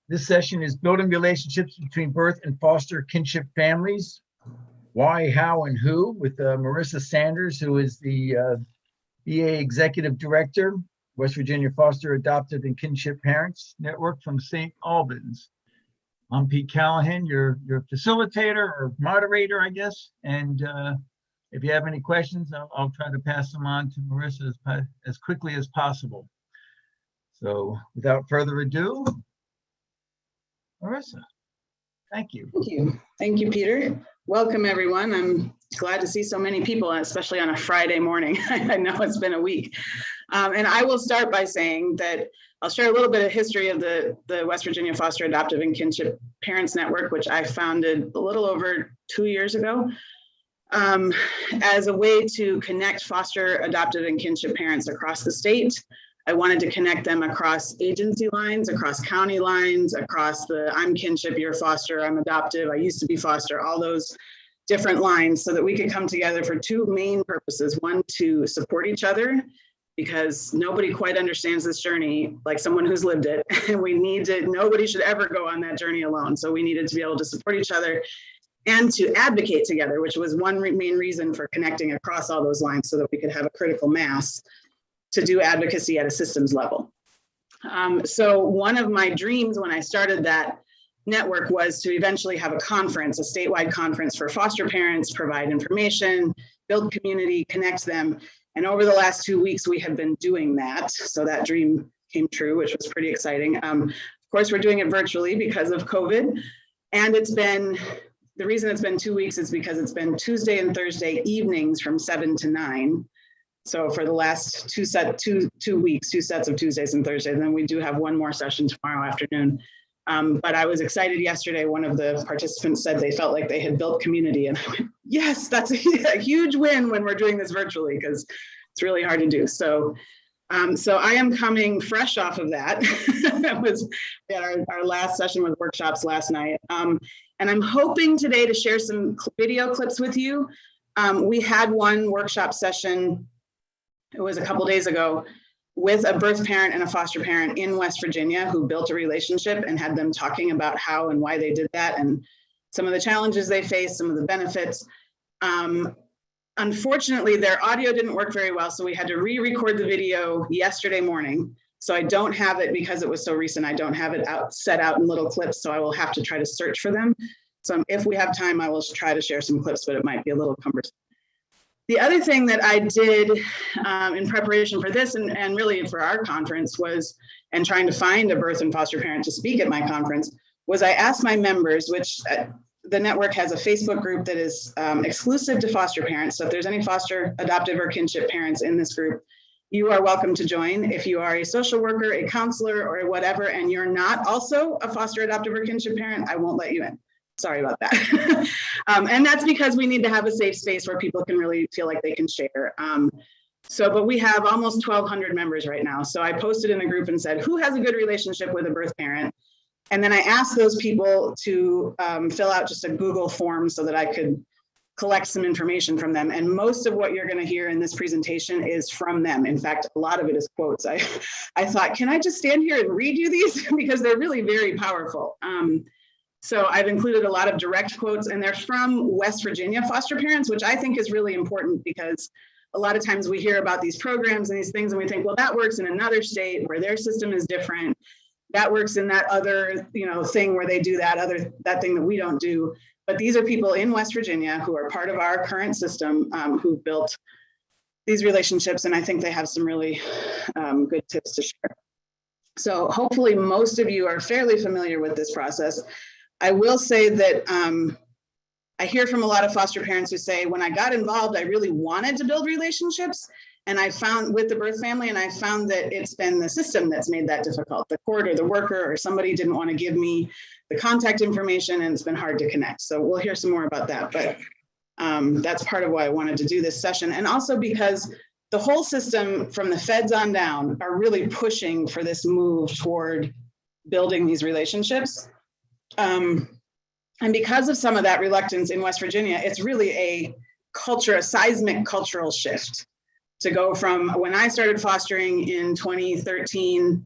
This session is building relationships between birth and foster kinship families. Why, how, and who, with Marissa Sanders, who is the VA Executive Director, West Virginia Foster Adoptive and Kinship Parents Network from St. Albans. I'm Pete Callahan, your facilitator or moderator, I guess. And if you have any questions, I'll try to pass them on to Marissa as quickly as possible. So without further ado, Marissa, thank you. Thank you. Thank you, Peter. Welcome, everyone. I'm glad to see so many people, especially on a Friday morning. I know it's been a week. And I will start by saying that I'll share a little bit of history of the West Virginia Foster Adoptive and Kinship Parents Network, which I founded a little over 2 years ago, as a way to connect foster, adoptive, and kinship parents across the state. I wanted to connect them across agency lines, across county lines, across the I'm kinship, you're foster, I'm adoptive, I used to be foster, all those different lines, so that we could come together for two main purposes. One, to support each other, because nobody quite understands this journey like someone who's lived it. And nobody should ever go on that journey alone. So we needed to be able to support each other and to advocate together, which was one main reason for connecting across all those lines, so that we could have a critical mass to do advocacy at a systems level. So one of my dreams when I started that network was to eventually have a conference, a statewide conference for foster parents, provide information, build community, connect them. And over the last 2 weeks, we have been doing that. So that dream came true, which was pretty exciting. Of course, we're doing it virtually because of COVID. And the reason it's been 2 weeks is because it's been Tuesday and Thursday evenings from 7 to 9. So for the last two weeks, 2 sets of Tuesdays and Thursdays, and then we do have one more session tomorrow afternoon. But I was excited yesterday. One of the participants said they felt like they had built community, and I went, yes, that's a huge win when we're doing this virtually, because it's really hard to do. So I am coming fresh off of that. Our last session with workshops last night. And I'm hoping today to share some video clips with you. We had one workshop session, it was a couple days ago, with a birth parent and a foster parent in West Virginia who built a relationship, and had them talking about how and why they did that, and some of the challenges they faced, some of the benefits. Unfortunately, their audio didn't work very well, so we had to re-record the video yesterday morning. So I don't have it, because it was so recent, I don't have it set out in little clips, so I will have to try to search for them. So if we have time, I will try to share some clips, but it might be a little cumbersome. The other thing that I did in preparation for this, and really for our conference, and trying to find a birth and foster parent to speak at my conference, was I asked my members, which the network has a Facebook group that is exclusive to foster parents. So if there's any foster, adoptive, or kinship parents in this group, you are welcome to join. If you are a social worker, a counselor, or whatever, and you're not also a foster, adoptive, or kinship parent, I won't let you in. Sorry about that. And that's because we need to have a safe space where people can really feel like they can share. But we have almost 1,200 members right now. So I posted in the group and said, who has a good relationship with a birth parent? And then I asked those people to fill out just a Google form so that I could collect some information from them. And most of what you're going to hear in this presentation is from them. In fact, a lot of it is quotes. I thought, can I just stand here and read you these? Because they're really very powerful. So I've included a lot of direct quotes, and they're from West Virginia foster parents, which I think is really important, because a lot of times we hear about these programs and these things, and we think, well, that works in another state where their system is different. That works in that other, thing where they do that thing that we don't do. But these are people in West Virginia who are part of our current system, who built these relationships, and I think they have some really good tips to share. So hopefully most of you are fairly familiar with this process. I will say that I hear from a lot of foster parents who say, when I got involved, I really wanted to build relationships, and I found with the birth family, and I found that it's been the system that's made that difficult. The court or the worker or somebody didn't want to give me the contact information, and it's been hard to connect. So we'll hear some more about that, but that's part of why I wanted to do this session. And also because the whole system from the feds on down are really pushing for this move toward building these relationships. And because of some of that reluctance in West Virginia, it's really a seismic cultural shift to go from when I started fostering in 2013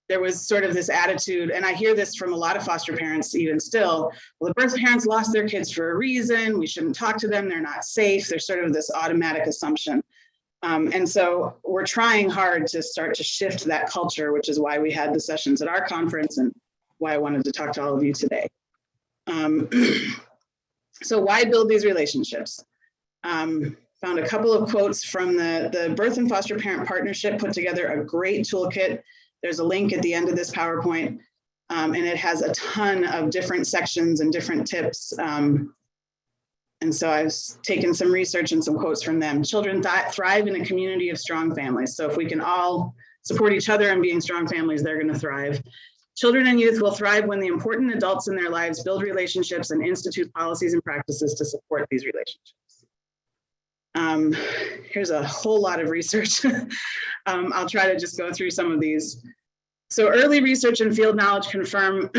there was sort of this attitude, and I hear this from a lot of foster parents even still, well, the birth parents lost their kids for a reason, we shouldn't talk to them, they're not safe. There's sort of this automatic assumption. And so we're trying hard to start to shift that culture, which is why we had the sessions at our conference and why I wanted to talk to all of you today. So why build these relationships? Found a couple of quotes from the Birth and Foster Parent Partnership, put together a great toolkit. There's a link at the end of this PowerPoint, and it has a ton of different sections and different tips. And so I've taken some research and some quotes from them. Children thrive in a community of strong families. So if we can all support each other and being strong families, they're going to thrive. Children and youth will thrive when the important adults in their lives build relationships and institute policies and practices to support these relationships. Here's a whole lot of research. I'll try to just go through some of these. So early research and field knowledge confirm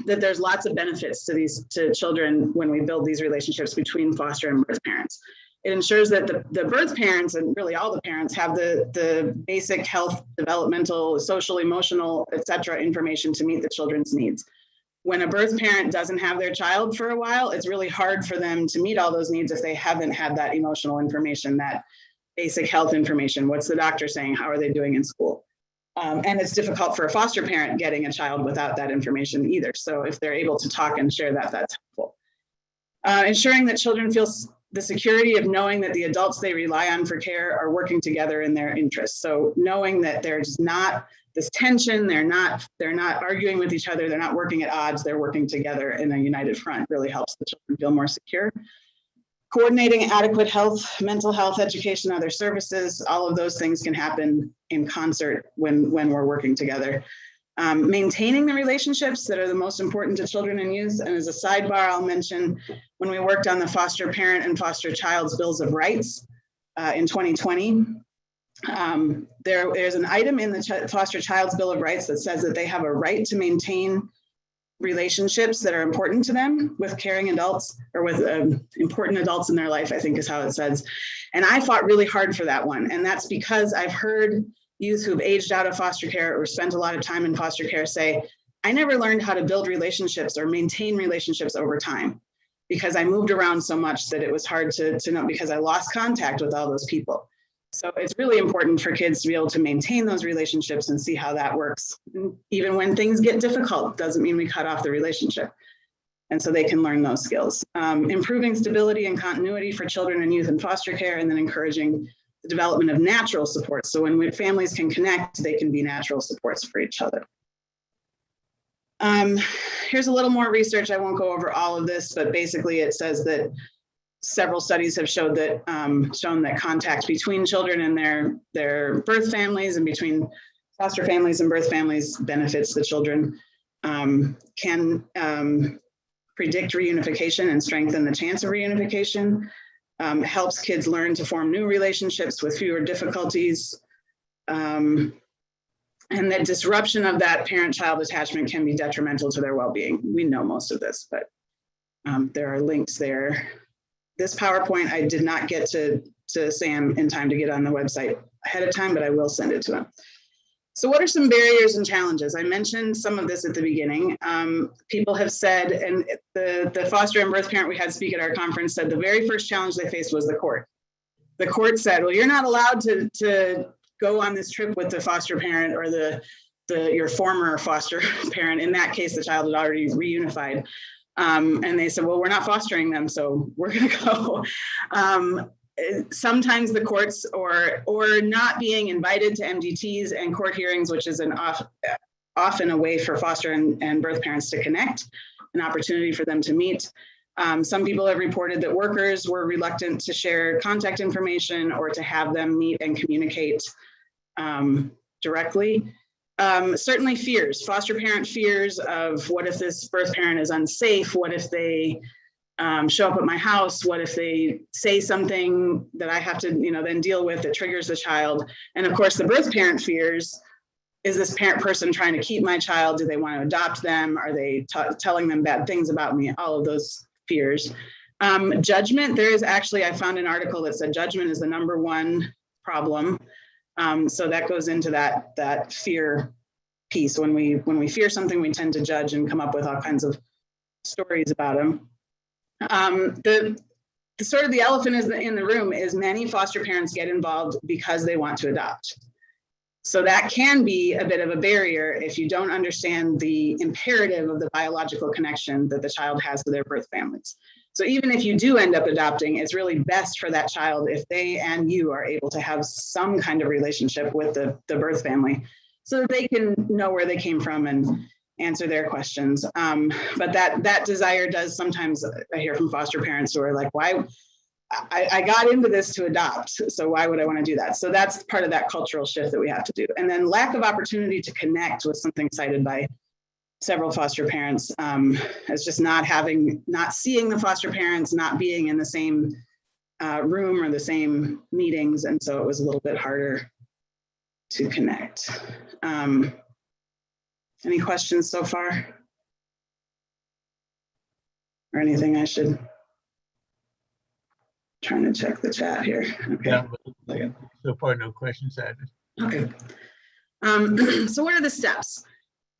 that there's lots of benefits to children when we build these relationships between foster and birth parents. It ensures that the birth parents, and really all the parents, have the basic health, developmental, social, emotional, etc. information to meet the children's needs. When a birth parent doesn't have their child for a while, it's really hard for them to meet all those needs if they haven't had that emotional information, that basic health information. What's the doctor saying? How are they doing in school? And it's difficult for a foster parent getting a child without that information either. So if they're able to talk and share that, that's helpful. Ensuring that children feel the security of knowing that the adults they rely on for care are working together in their interests. So knowing that there's not this tension, they're not arguing with each other, they're not working at odds, they're working together in a united front really helps the children feel more secure. Coordinating adequate health, mental health, education, other services, all of those things can happen in concert when we're working together. Maintaining the relationships that are the most important to children and youth. And as a sidebar, I'll mention when we worked on the foster parent and foster child's bills of rights in 2020, there's an item in the foster child's bill of rights that says that they have a right to maintain relationships that are important to them with caring adults or with important adults in their life, I think is how it says. And I fought really hard for that one. And that's because I've heard youth who've aged out of foster care or spent a lot of time in foster care say, I never learned how to build relationships or maintain relationships over time because I moved around so much that it was hard to know because I lost contact with all those people. So it's really important for kids to be able to maintain those relationships and see how that works. Even when things get difficult, doesn't mean we cut off the relationship. And so they can learn those skills. Improving stability and continuity for children and youth in foster care, and then encouraging the development of natural supports. So when families can connect, they can be natural supports for each other. Here's a little more research. I won't go over all of this, but basically it says that several studies have shown that contact between children and their birth families and between foster families and birth families benefits the children, can predict reunification and strengthen the chance of reunification, helps kids learn to form new relationships with fewer difficulties, and that disruption of that parent-child attachment can be detrimental to their well-being. We know most of this, but there are links there. This PowerPoint, I did not get to Sam in time to get on the website ahead of time, but I will send it to him. So what are some barriers and challenges? I mentioned some of this at the beginning. People have said, and the foster and birth parent we had speak at our conference said the very first challenge they faced was the court. The court said, well, you're not allowed to go on this trip with the foster parent or your former foster parent. In that case, the child had already reunified. And they said, well, we're not fostering them, so we're going to go. Sometimes the courts or not being invited to MDTs and court hearings, which is often a way for foster and birth parents to connect, an opportunity for them to meet. Some people have reported that workers were reluctant to share contact information or to have them meet and communicate directly. Certainly fears, foster parent fears of what if this birth parent is unsafe? What if they show up at my house? What if they say something that I have to, then deal with that triggers the child? And of course, the birth parent fears, is this parent person trying to keep my child? Do they want to adopt them? Are they telling them bad things about me? All of those fears. Judgment, there is actually, I found an article that said judgment is the #1 problem. So that goes into that fear piece. When we fear something, we tend to judge and come up with all kinds of stories about them. The sort of the elephant in the room is many foster parents get involved because they want to adopt. So that can be a bit of a barrier if you don't understand the imperative of the biological connection that the child has to their birth families. So even if you do end up adopting, it's really best for that child if they and you are able to have some kind of relationship with the birth family so that they can know where they came from and answer their questions. But that desire does sometimes, I hear from foster parents who are like, why? I got into this to adopt, so why would I want to do that? So that's part of that cultural shift that we have to do. And then lack of opportunity to connect was something cited by several foster parents as just not seeing the foster parents, not being in the same room or the same meetings. And so it was a little bit harder to connect. Any questions so far? Or anything I should? Trying to check the chat here. Okay. Yeah, so far, no questions added. Okay. So what are the steps?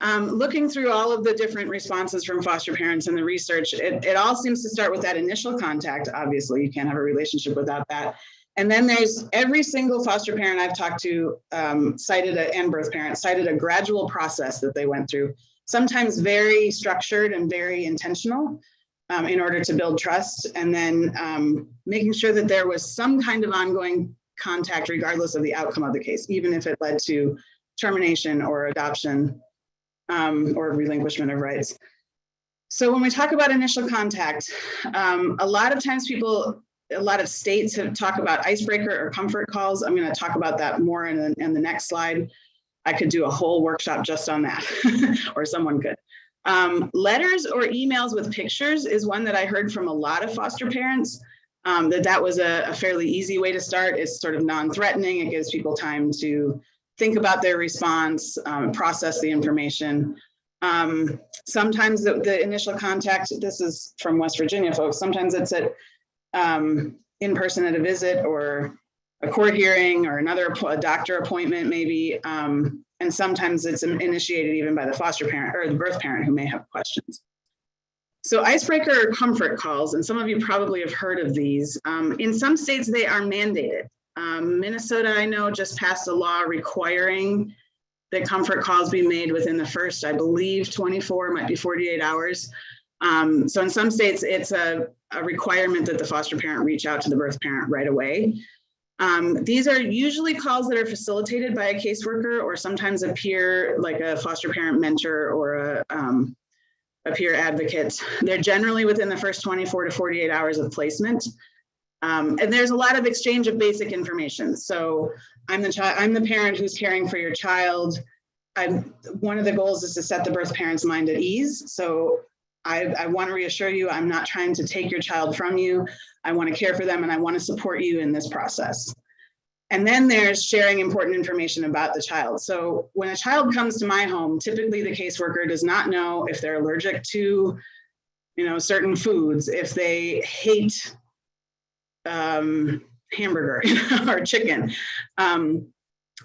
Looking through all of the different responses from foster parents and the research, it all seems to start with that initial contact. Obviously, you can't have a relationship without that. And then there's every single foster parent I've talked to and birth parent cited a gradual process that they went through, sometimes very structured and very intentional in order to build trust. And then making sure that there was some kind of ongoing contact regardless of the outcome of the case, even if it led to termination or adoption or relinquishment of rights. So when we talk about initial contact, a lot of times a lot of states have talked about icebreaker or comfort calls. I'm going to talk about that more in the next slide. I could do a whole workshop just on that, or someone could. Letters or emails with pictures is one that I heard from a lot of foster parents, that was a fairly easy way to start. It's sort of non-threatening. It gives people time to think about their response, process the information. Sometimes the initial contact, this is from West Virginia folks, sometimes it's at in person at a visit or a court hearing or a doctor appointment maybe. And sometimes it's initiated even by the foster parent or the birth parent who may have questions. So icebreaker or comfort calls, and some of you probably have heard of these. In some states, they are mandated. Minnesota, I know, just passed a law requiring that comfort calls be made within the first, I believe, 24, might be 48 hours. So in some states, it's a requirement that the foster parent reach out to the birth parent right away. These are usually calls that are facilitated by a caseworker or sometimes a peer, like a foster parent mentor or a peer advocate. They're generally within the first 24 to 48 hours of placement. And there's a lot of exchange of basic information. So I'm the parent who's caring for your child. One of the goals is to set the birth parent's mind at ease. So I want to reassure you, I'm not trying to take your child from you. I want to care for them and I want to support you in this process. And then there's sharing important information about the child. So when a child comes to my home, typically the caseworker does not know if they're allergic to, certain foods, if they hate hamburger or chicken,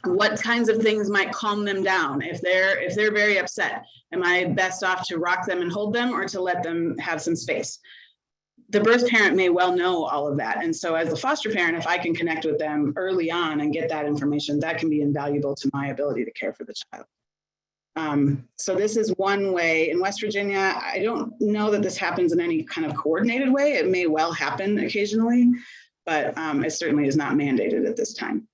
what kinds of things might calm them down. If they're very upset, am I best off to rock them and hold them or to let them have some space? The birth parent may well know all of that. And so as the foster parent, if I can connect with them early on and get that information, that can be invaluable to my ability to care for the child. So this is one way. In West Virginia, I don't know that this happens in any kind of coordinated way. It may well happen occasionally, but it certainly is not mandated at this time.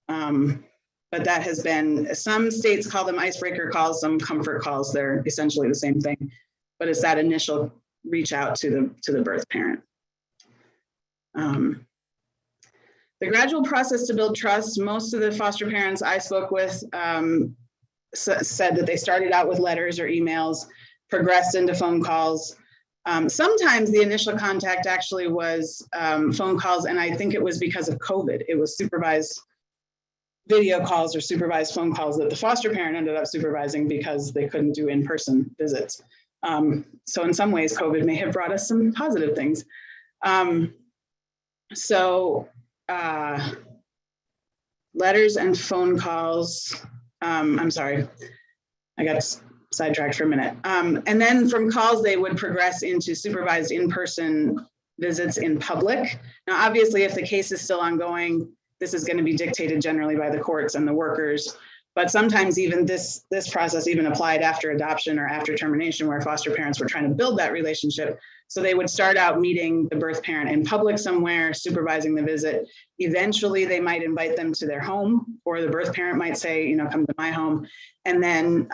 But that has been, some states call them icebreaker calls, some comfort calls. They're essentially the same thing, but it's that initial reach out to the birth parent. The gradual process to build trust, most of the foster parents I spoke with said that they started out with letters or emails, progressed into phone calls. Sometimes the initial contact actually was phone calls, and I think it was because of COVID. It was supervised video calls or supervised phone calls that the foster parent ended up supervising because they couldn't do in-person visits. So in some ways, COVID may have brought us some positive things. Letters and phone calls, I'm sorry. I got sidetracked for a minute. And then from calls, they would progress into supervised in-person visits in public. Now, obviously, if the case is still ongoing, this is going to be dictated generally by the courts and the workers. But sometimes even this process even applied after adoption or after termination, where foster parents were trying to build that relationship. So they would start out meeting the birth parent in public somewhere, supervising the visit. Eventually, they might invite them to their home, or the birth parent might say, you know, come to my home. And then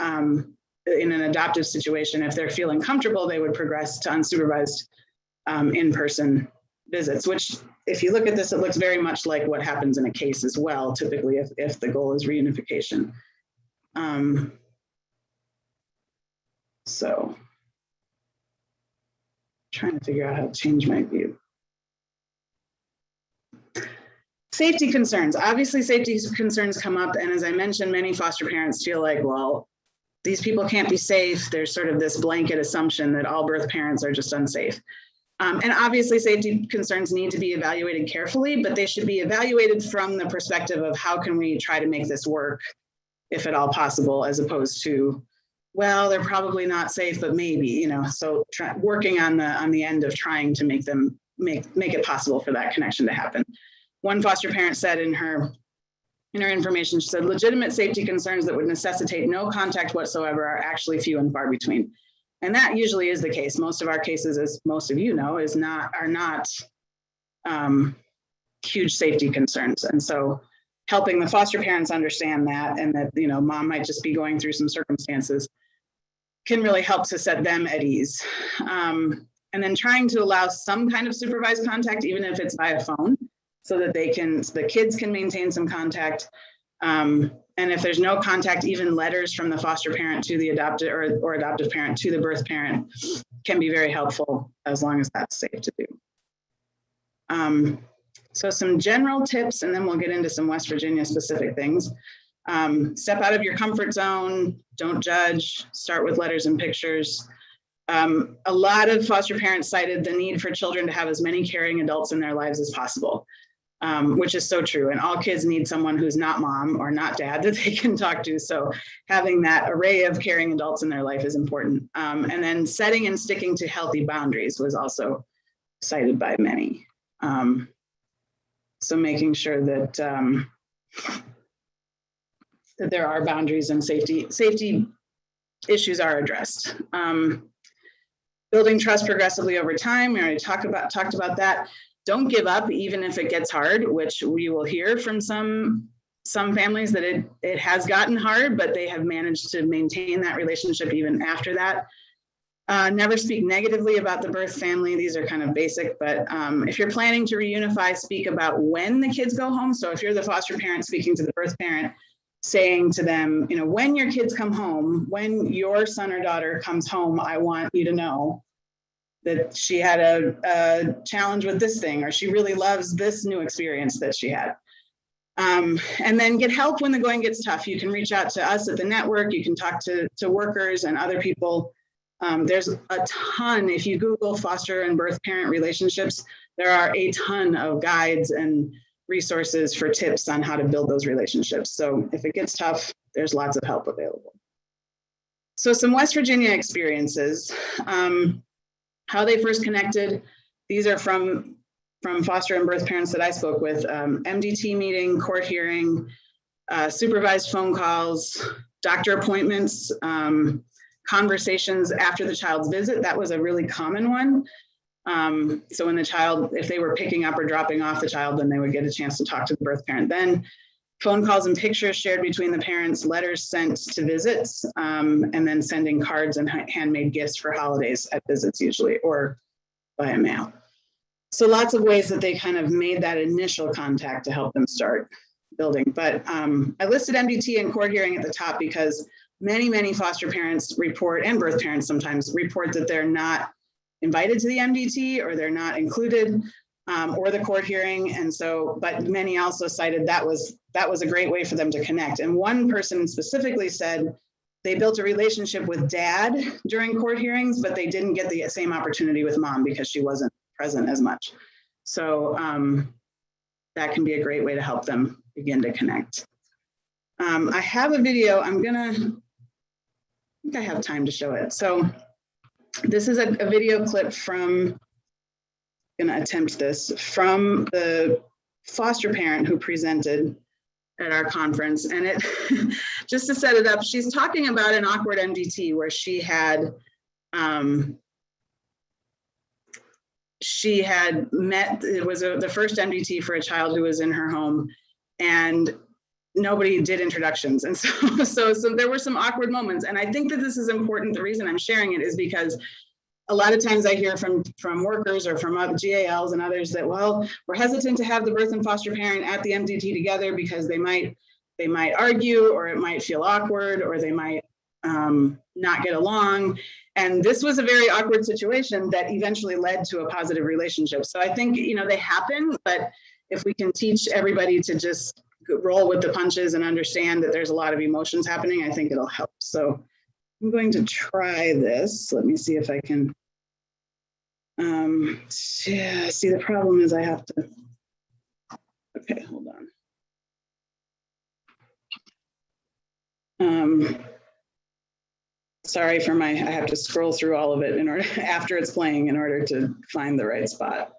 in an adoptive situation, if they're feeling comfortable, they would progress to unsupervised in-person visits, which if you look at this, it looks very much like what happens in a case as well, typically if the goal is reunification. So trying to figure out how to change my view. Safety concerns. Obviously, safety concerns come up. And as I mentioned, many foster parents feel like, well, these people can't be safe. There's sort of this blanket assumption that all birth parents are just unsafe. And obviously, safety concerns need to be evaluated carefully, but they should be evaluated from the perspective of how can we try to make this work, if at all possible, as opposed to, well, they're probably not safe, but maybe, you know. So working on the end of trying to make it possible for that connection to happen. One foster parent said in her information, she said, legitimate safety concerns that would necessitate no contact whatsoever are actually few and far between. And that usually is the case. Most of our cases, as most of you know, are not huge safety concerns. And so helping the foster parents understand that, and that, you know, mom might just be going through some circumstances, can really help to set them at ease. And then trying to allow some kind of supervised contact, even if it's via phone, so that the kids can maintain some contact. And if there's no contact, even letters from the foster parent to the adopted or adoptive parent to the birth parent can be very helpful, as long as that's safe to do. So some general tips, and then we'll get into some West Virginia specific things. Step out of your comfort zone, don't judge, start with letters and pictures. A lot of foster parents cited the need for children to have as many caring adults in their lives as possible. Which is so true. And all kids need someone who's not mom or not dad that they can talk to. So having that array of caring adults in their life is important. And then setting and sticking to healthy boundaries was also cited by many. So making sure that, that there are boundaries and safety issues are addressed. Building trust progressively over time. We already talked about that. Don't give up, even if it gets hard, which we will hear from some families that it has gotten hard, but they have managed to maintain that relationship even after that. Never speak negatively about the birth family. These are kind of basic, but if you're planning to reunify, speak about when the kids go home. So if you're the foster parent speaking to the birth parent, saying to them, you know, when your kids come home, when your son or daughter comes home, I want you to know that she had a challenge with this thing, or she really loves this new experience that she had. And then get help when the going gets tough. You can reach out to us at the network. You can talk to workers and other people. There's a ton, if you Google foster and birth parent relationships, there are a ton of guides and resources for tips on how to build those relationships. So if it gets tough, there's lots of help available. So some West Virginia experiences. How they first connected, these are from foster and birth parents that I spoke with. MDT meeting, court hearing, supervised phone calls, doctor appointments, conversations after the child's visit. That was a really common one. So when the child, if they were picking up or dropping off the child, then they would get a chance to talk to the birth parent. Then phone calls and pictures shared between the parents, letters sent to visits, and then sending cards and handmade gifts for holidays at visits usually, or via mail. So lots of ways that they kind of made that initial contact to help them start building. But I listed MDT and court hearing at the top because many foster parents report, and birth parents sometimes report, that they're not invited to the MDT, or they're not included, or the court hearing. And so, but many also cited that was a great way for them to connect. And one person specifically said they built a relationship with dad during court hearings, but they didn't get the same opportunity with mom because she wasn't present as much. So that can be a great way to help them begin to connect. I have a video. I'm gonna think I have time to show it. So this is a video clip from, I'm gonna attempt this, from the foster parent who presented at our conference. And it, just to set it up, she's talking about an awkward MDT where she had met, it was the first MDT for a child who was in her home, and nobody did introductions. And so there were some awkward moments. And I think that this is important. The reason I'm sharing it is because a lot of times I hear from workers or from GALs and others that, well, we're hesitant to have the birth and foster parent at the MDT together because they might argue, or it might feel awkward, or they might not get along. And this was a very awkward situation that eventually led to a positive relationship. So I think, you know, they happen, but if we can teach everybody to just roll with the punches and understand that there's a lot of emotions happening, I think it'll help. So I'm going to try this. Let me see if I can. Yeah, see, the problem is I have to. Okay, hold on. Sorry for I have to scroll through all of it in order, after it's playing, in order to find the right spot.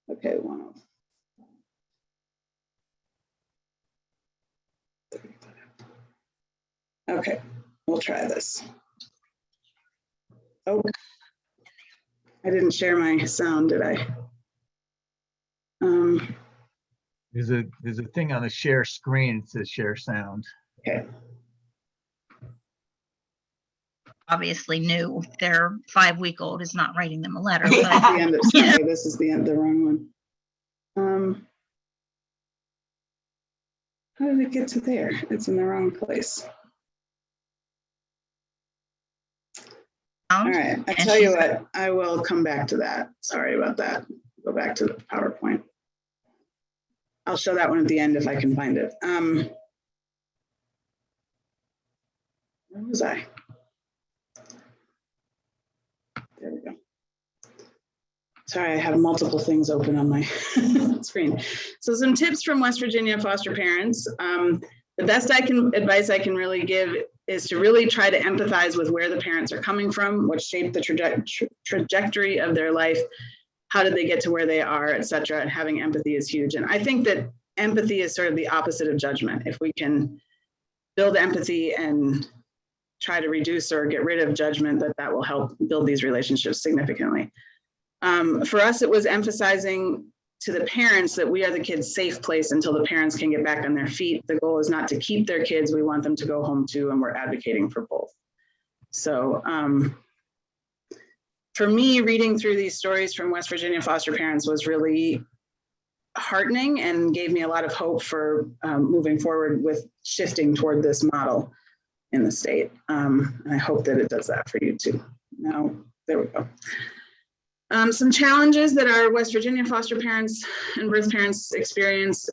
Okay, okay, we'll try this. Oh, I didn't share my sound, did I? There's a thing on the share screen. It says share sound. Okay. Obviously new. Their 5-week-old is not writing them a letter. But But the end of, sorry, this is the wrong one. How did it get to there? It's in the wrong place. All right, I tell you what, I will come back to that. Sorry about that. Go back to the PowerPoint. I'll show that one at the end if I can find it. Where was I? There we go. Sorry, I have multiple things open on my screen. So some tips from West Virginia foster parents. The best advice I can really give is to really try to empathize with where the parents are coming from, what shaped the trajectory of their life, how did they get to where they are, et cetera, and having empathy is huge. And I think that empathy is sort of the opposite of judgment. If we can build empathy and try to reduce or get rid of judgment, that will help build these relationships significantly. For us, it was emphasizing to the parents that we are the kids' safe place until the parents can get back on their feet. The goal is not to keep their kids, we want them to go home too, and we're advocating for both. So for me, reading through these stories from West Virginia foster parents was really heartening and gave me a lot of hope for moving forward with shifting toward this model in the state. And I hope that it does that for you too. Now, there we go. Some challenges that our West Virginia foster parents and birth parents experienced.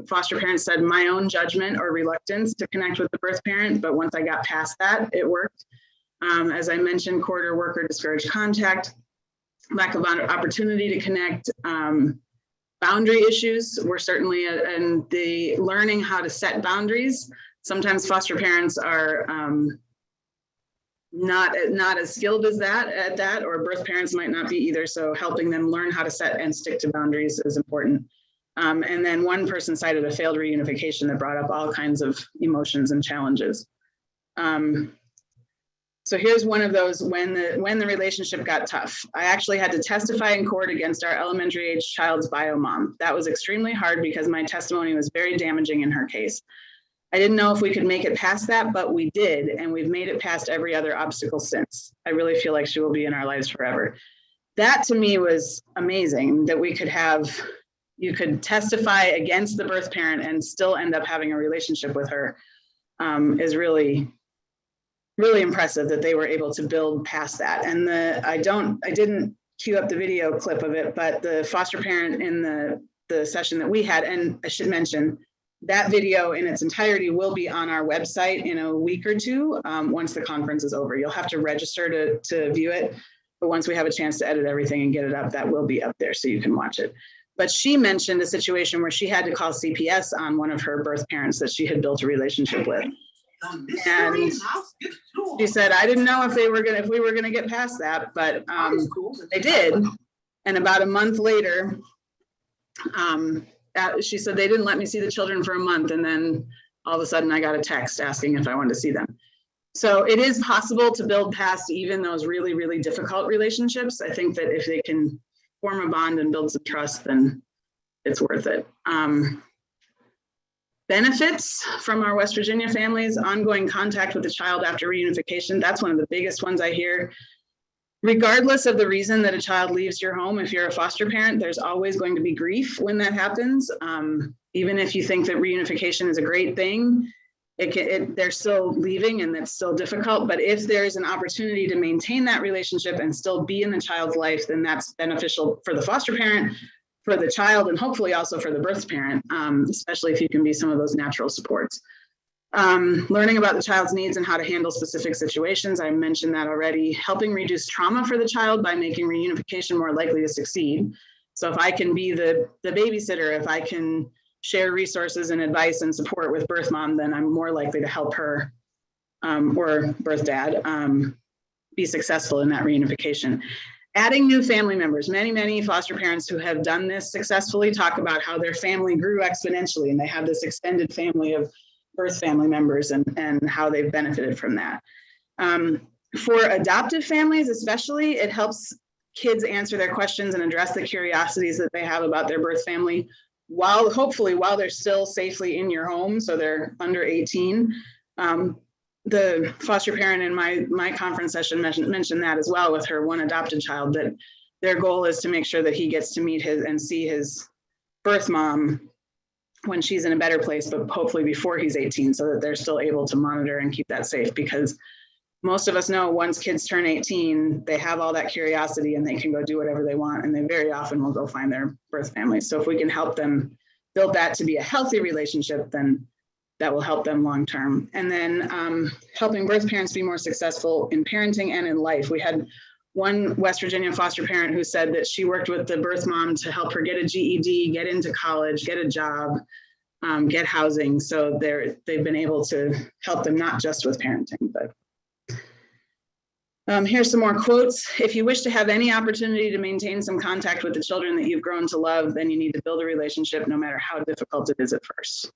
Foster parents said my own judgment or reluctance to connect with the birth parent, but once I got past that, it worked. As I mentioned, corridor worker discouraged contact, lack of opportunity to connect. Boundary issues were certainly, and the learning how to set boundaries. Sometimes foster parents are not as skilled as that, or birth parents might not be either. So helping them learn how to set and stick to boundaries is important. And then one person cited a failed reunification that brought up all kinds of emotions and challenges. So here's one of those when the relationship got tough. I actually had to testify in court against our elementary age child's bio mom. That was extremely hard because my testimony was very damaging in her case. I didn't know if we could make it past that, but we did, and we've made it past every other obstacle since. I really feel like she will be in our lives forever. That to me was amazing, that we could have, you could testify against the birth parent and still end up having a relationship with her, is really, really impressive that they were able to build past that. And I didn't cue up the video clip of it, but the foster parent in the session that we had, and I should mention, that video in its entirety will be on our website in a week or two once the conference is over. You'll have to register to view it, but once we have a chance to edit everything and get it up, that will be up there so you can watch it. But she mentioned a situation where she had to call CPS on one of her birth parents that she had built a relationship with. And she said, I didn't know if we were gonna get past that, but they did. And about a month later, she said they didn't let me see the children for a month, and then all of a sudden I got a text asking if I wanted to see them. So it is possible to build past even those really, really difficult relationships. I think that if they can form a bond and build some trust, then it's worth it. Benefits from our West Virginia families: ongoing contact with the child after reunification. That's one of the biggest ones I hear. Regardless of the reason that a child leaves your home, if you're a foster parent, there's always going to be grief when that happens. Even if you think that reunification is a great thing, they're still leaving and it's still difficult. But if there's an opportunity to maintain that relationship and still be in the child's life, then that's beneficial for the foster parent, for the child, and hopefully also for the birth parent, especially if you can be some of those natural supports. Learning about the child's needs and how to handle specific situations. I mentioned that already. Helping reduce trauma for the child by making reunification more likely to succeed. So if I can be the babysitter, if I can share resources and advice and support with birth mom, then I'm more likely to help her or birth dad be successful in that reunification. Adding new family members. Many foster parents who have done this successfully talk about how their family grew exponentially and they have this extended family of birth family members and how they've benefited from that. For adoptive families especially, it helps kids answer their questions and address the curiosities that they have about their birth family while they're still safely in your home, so they're under 18. The foster parent in my conference session mentioned that as well with her one adopted child, that their goal is to make sure that he gets to meet and see his birth mom when she's in a better place, but hopefully before he's 18, so that they're still able to monitor and keep that safe. Because most of us know once kids turn 18, they have all that curiosity and they can go do whatever they want, and they very often will go find their birth family. So if we can help them build that to be a healthy relationship, then that will help them long term. And then helping birth parents be more successful in parenting and in life. We had one West Virginia foster parent who said that she worked with the birth mom to help her get a GED, get into college, get a job, get housing. So they've been able to help them not just with parenting, but here's some more quotes. If you wish to have any opportunity to maintain some contact with the children that you've grown to love, then you need to build a relationship no matter how difficult it is at first.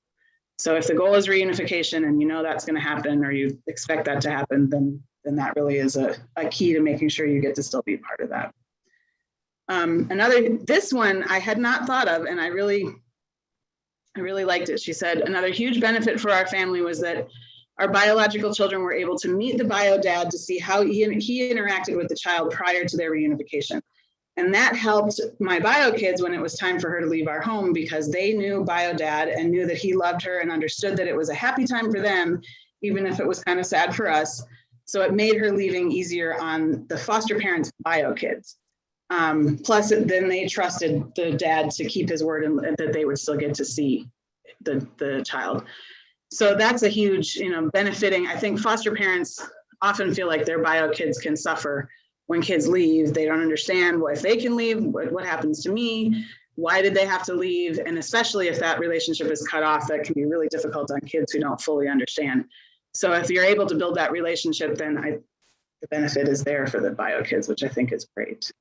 So if the goal is reunification and you know that's going to happen, or you expect that to happen, then that really is a key to making sure you get to still be part of that. This one I had not thought of, and I really liked it. She said, another huge benefit for our family was that our biological children were able to meet the bio dad to see how he interacted with the child prior to their reunification. And that helped my bio kids when it was time for her to leave our home, because they knew bio dad and knew that he loved her and understood that it was a happy time for them, even if it was kind of sad for us. So it made her leaving easier on the foster parents' bio kids. Plus, then they trusted the dad to keep his word and that they would still get to see the child. So that's a huge, benefiting. I think foster parents often feel like their bio kids can suffer when kids leave. They don't understand if they can leave, what happens to me, why did they have to leave? And especially if that relationship is cut off, that can be really difficult on kids who don't fully understand. So if you're able to build that relationship, then the benefit is there for the bio kids, which I think is great.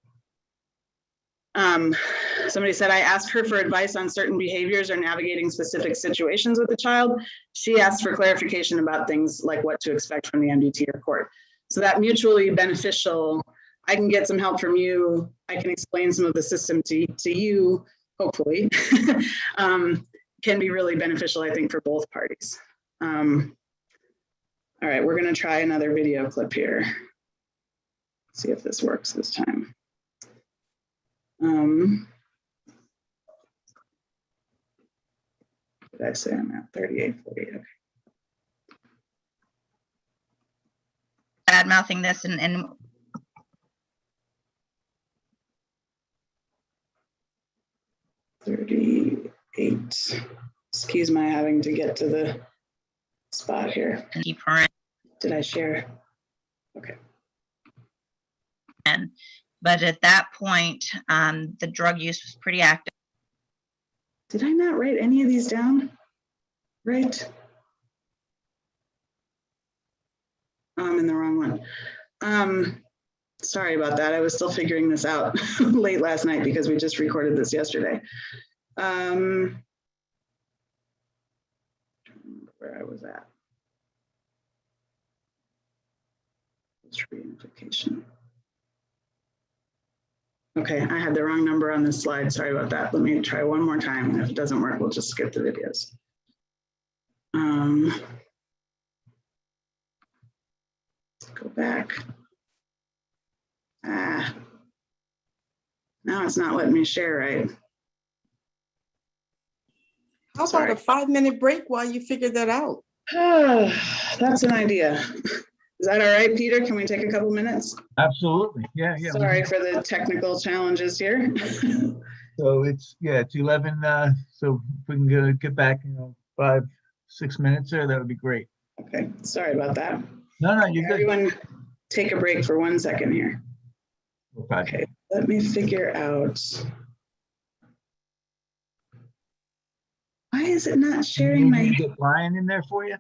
Somebody said, I asked her for advice on certain behaviors or navigating specific situations with the child. She asked for clarification about things like what to expect from the MDT or court. So that mutually beneficial, I can get some help from you, I can explain some of the system to you, hopefully, can be really beneficial, I think, for both parties. All right, we're going to try another video clip here. See if this works this time. Did I say I'm at 38:48? Okay. Bad mouthing this and 38. Excuse my having to get to the spot here. keep her in. Did I share? Okay. But at that point, the drug use was pretty active. Did I not write any of these down? Right. I'm in the wrong one. Sorry about that. I was still figuring this out late last night because we just recorded this yesterday. Where I was at. Reunification. Okay, I had the wrong number on this slide. Sorry about that. Let me try one more time. If it doesn't work, we'll just skip the videos. Let's go back. Now it's not letting me share right. How about a 5-minute break while you figure that out? That's an idea. Is that all right, Peter? Can we take a couple minutes? Absolutely. Yeah. Sorry for the technical challenges here. So it's 11. So if we can get back, 5-6 minutes there, that would be great. Okay, sorry about that. No, you're good. Everyone take a break for 1 second here. Okay. Let me figure out. Why is it not sharing my? Get Brian in there for you.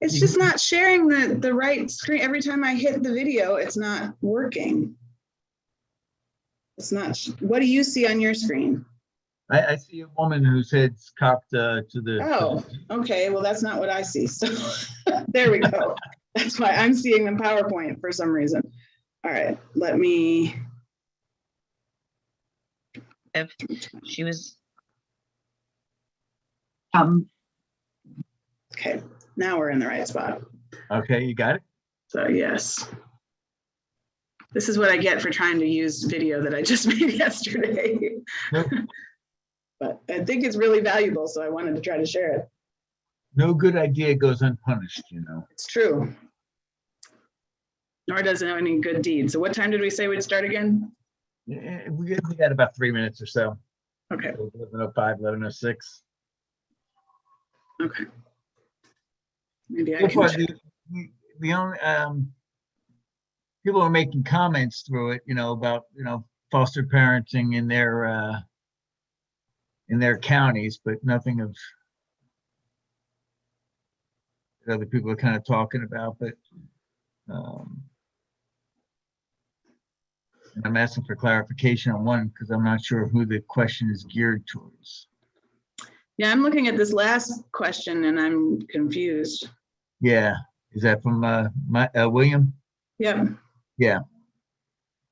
It's just not sharing the right screen. Every time I hit the video, it's not working. It's not. What do you see on your screen? I see a woman whose head's cocked to the. Oh, okay. Well, that's not what I see. So there we go. That's why I'm seeing the PowerPoint for some reason. All right, let me. If she was, Okay, now we're in the right spot. Okay, you got it. So yes. This is what I get for trying to use video that I just made yesterday. But I think it's really valuable, so I wanted to try to share it. No good idea goes unpunished, It's true. Nor does any good deed. So what time did we say we'd start again? We got about 3 minutes or so. Okay. 11:05, 11:06. Okay. Maybe I So can. far, the only people are making comments through it, about foster parenting in their counties, but nothing of that other people are kind of talking about. But and I'm asking for clarification on one because I'm not sure who the question is geared towards. Yeah, I'm looking at this last question and I'm confused. Yeah, is that from William? Yep. Yeah.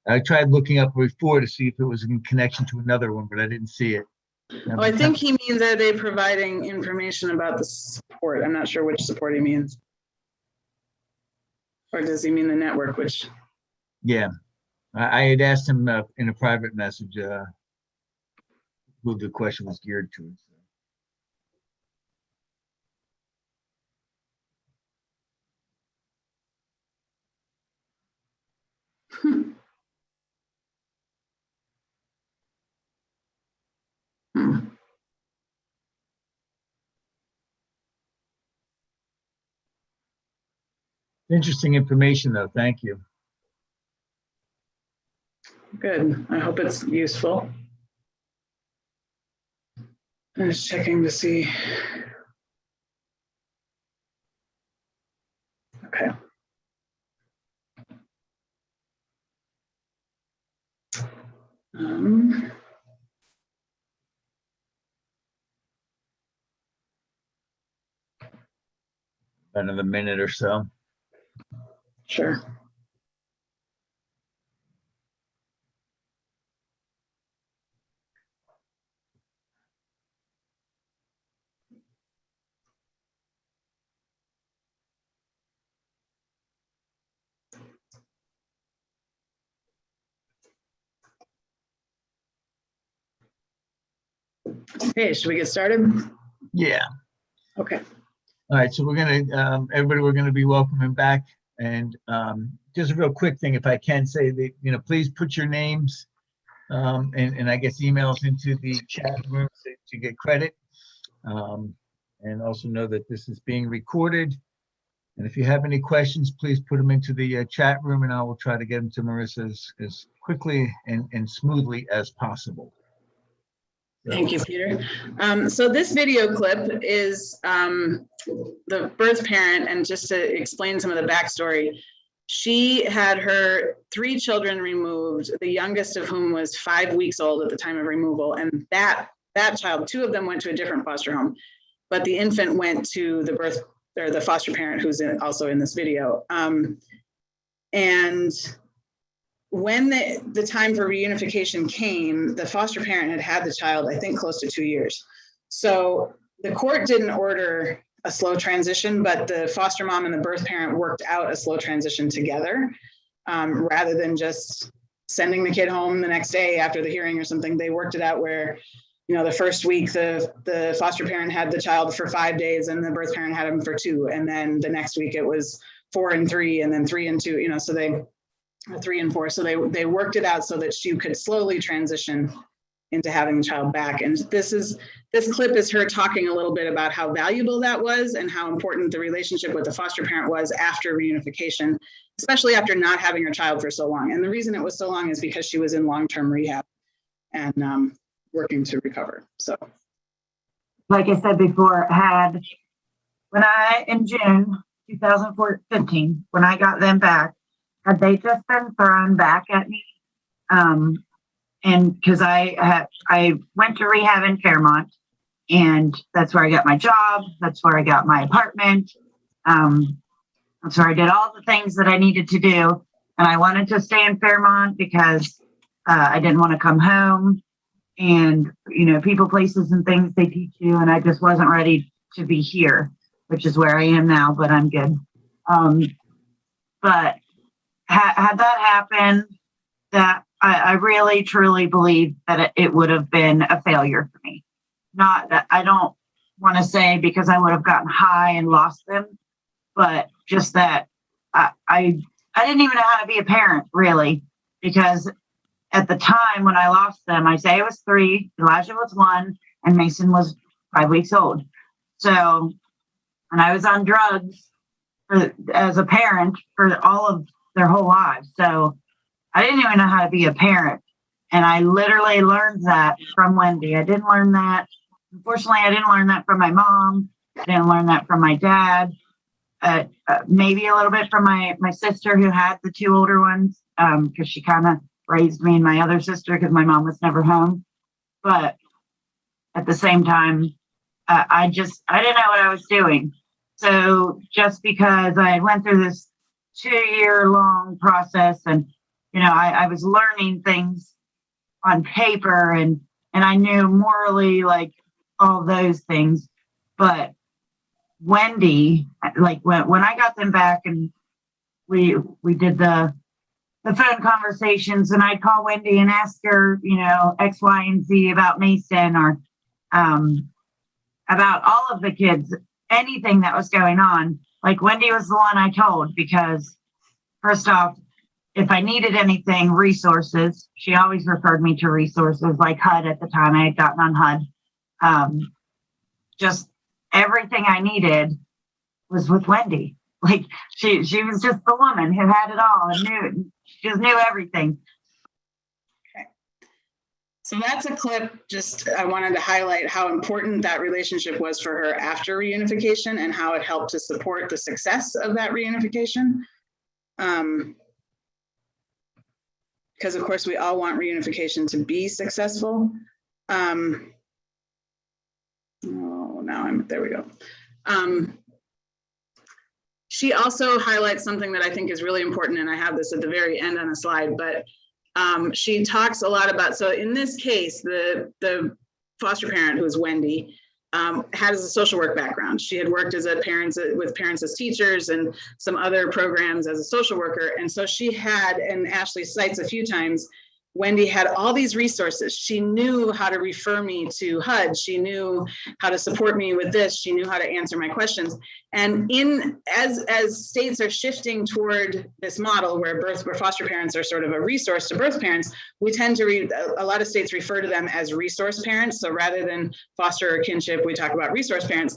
I tried looking up before to see if it was in connection to another one, but I didn't see it. Oh, I think he means, are they providing information about the support? I'm not sure which support he means. Or does he mean the network, which? Yeah, I had asked him in a private message who the question was geared to. Interesting information, though. Thank you. Good. I hope it's useful. I'm just checking to see. Okay. Another minute or so. Sure. Hey, should we get started? Yeah. Okay. All right. So we're gonna everybody. We're gonna be welcoming back, and just a real quick thing, if I can say that please put your names and I guess emails into the chat room to get credit, and also know that this is being recorded. And if you have any questions, please put them into the chat room, and I will try to get them to Marissa as quickly and smoothly as possible. Thank you, Peter. So this video clip is the birth parent, and just to explain some of the backstory, she had her 3 children removed, the youngest of whom was 5 weeks old at the time of removal. And that child, 2 of them went to a different foster home, but the infant went to the birth or the foster parent who's also in this video. And when the time for reunification came, the foster parent had the child, I think, close to 2 years. So the court didn't order a slow transition, but the foster mom and the birth parent worked out a slow transition together, rather than just sending the kid home the next day after the hearing or something. They worked it out where, you know, the first week the foster parent had the child for 5 days and the birth parent had him for 2. And then the next week it was 4 and 3, and then 3 and 2, you know, so they 3 and 4. So they worked it out so that she could slowly transition into having the child back. And this clip is her talking a little bit about how valuable that was and how important the relationship with the foster parent was after reunification, especially after not having her child for so long. And the reason it was so long is because she was in long-term rehab and working to recover. So, like I said before, in June 2015, when I got them back, had they just been thrown back at me? And because I went to rehab in Fairmont, and that's where I got my job. That's where I got my apartment. That's where I did all the things that I needed to do. And I wanted to stay in Fairmont because I didn't want to come home. And, you know, people, places, and things they teach you. And I just wasn't ready to be here, which is where I am now, but I'm good. But had that happened, that I really, truly believe that it would have been a failure for me. Not that I don't want to say because I would have gotten high and lost them, but just that I didn't even know how to be a parent, really, because at the time when I lost them, Isaiah was 3, Elijah was 1, and Mason was 5 weeks old. So, and I was on drugs as a parent for all of their whole lives. So I didn't even know how to be a parent. And I literally learned that from Wendy. I didn't learn that. Unfortunately, I didn't learn that from my mom. I didn't learn that from my dad. Maybe a little bit from my sister who had the 2 older ones, because she kind of raised me and my other sister because my mom was never home. But at the same time, I didn't know what I was doing. So just because I went through this 2-year-long process, and you know, I was learning things on paper, and I knew morally, like, all those things. But Wendy, like when I got them back and we did the phone conversations, and I'd call Wendy and ask her, you know, X, Y, and Z about Mason, or about all of the kids, anything that was going on. Like, Wendy was the one I told, because first off, if I needed anything, resources, she always referred me to resources like HUD at the time. I had gotten on HUD. Just everything I needed was with Wendy. Like, she was just the woman who had it all and she just knew everything. Okay. So that's a clip. Just, I wanted to highlight how important that relationship was for her after reunification and how it helped to support the success of that reunification. Because of course we all want reunification to be successful. There we go. She also highlights something that I think is really important, and I have this at the very end on the slide, but she talks a lot about, so in this case, the foster parent, who is Wendy, has a social work background. She had worked as with parents as teachers and some other programs as a social worker. And so she had, and Ashley cites a few times, Wendy had all these resources. She knew how to refer me to HUD. She knew how to support me with this. She knew how to answer my questions. And as states are shifting toward this model where foster parents are sort of a resource to birth parents, we tend to a lot of states refer to them as resource parents. So rather than foster or kinship, we talk about resource parents.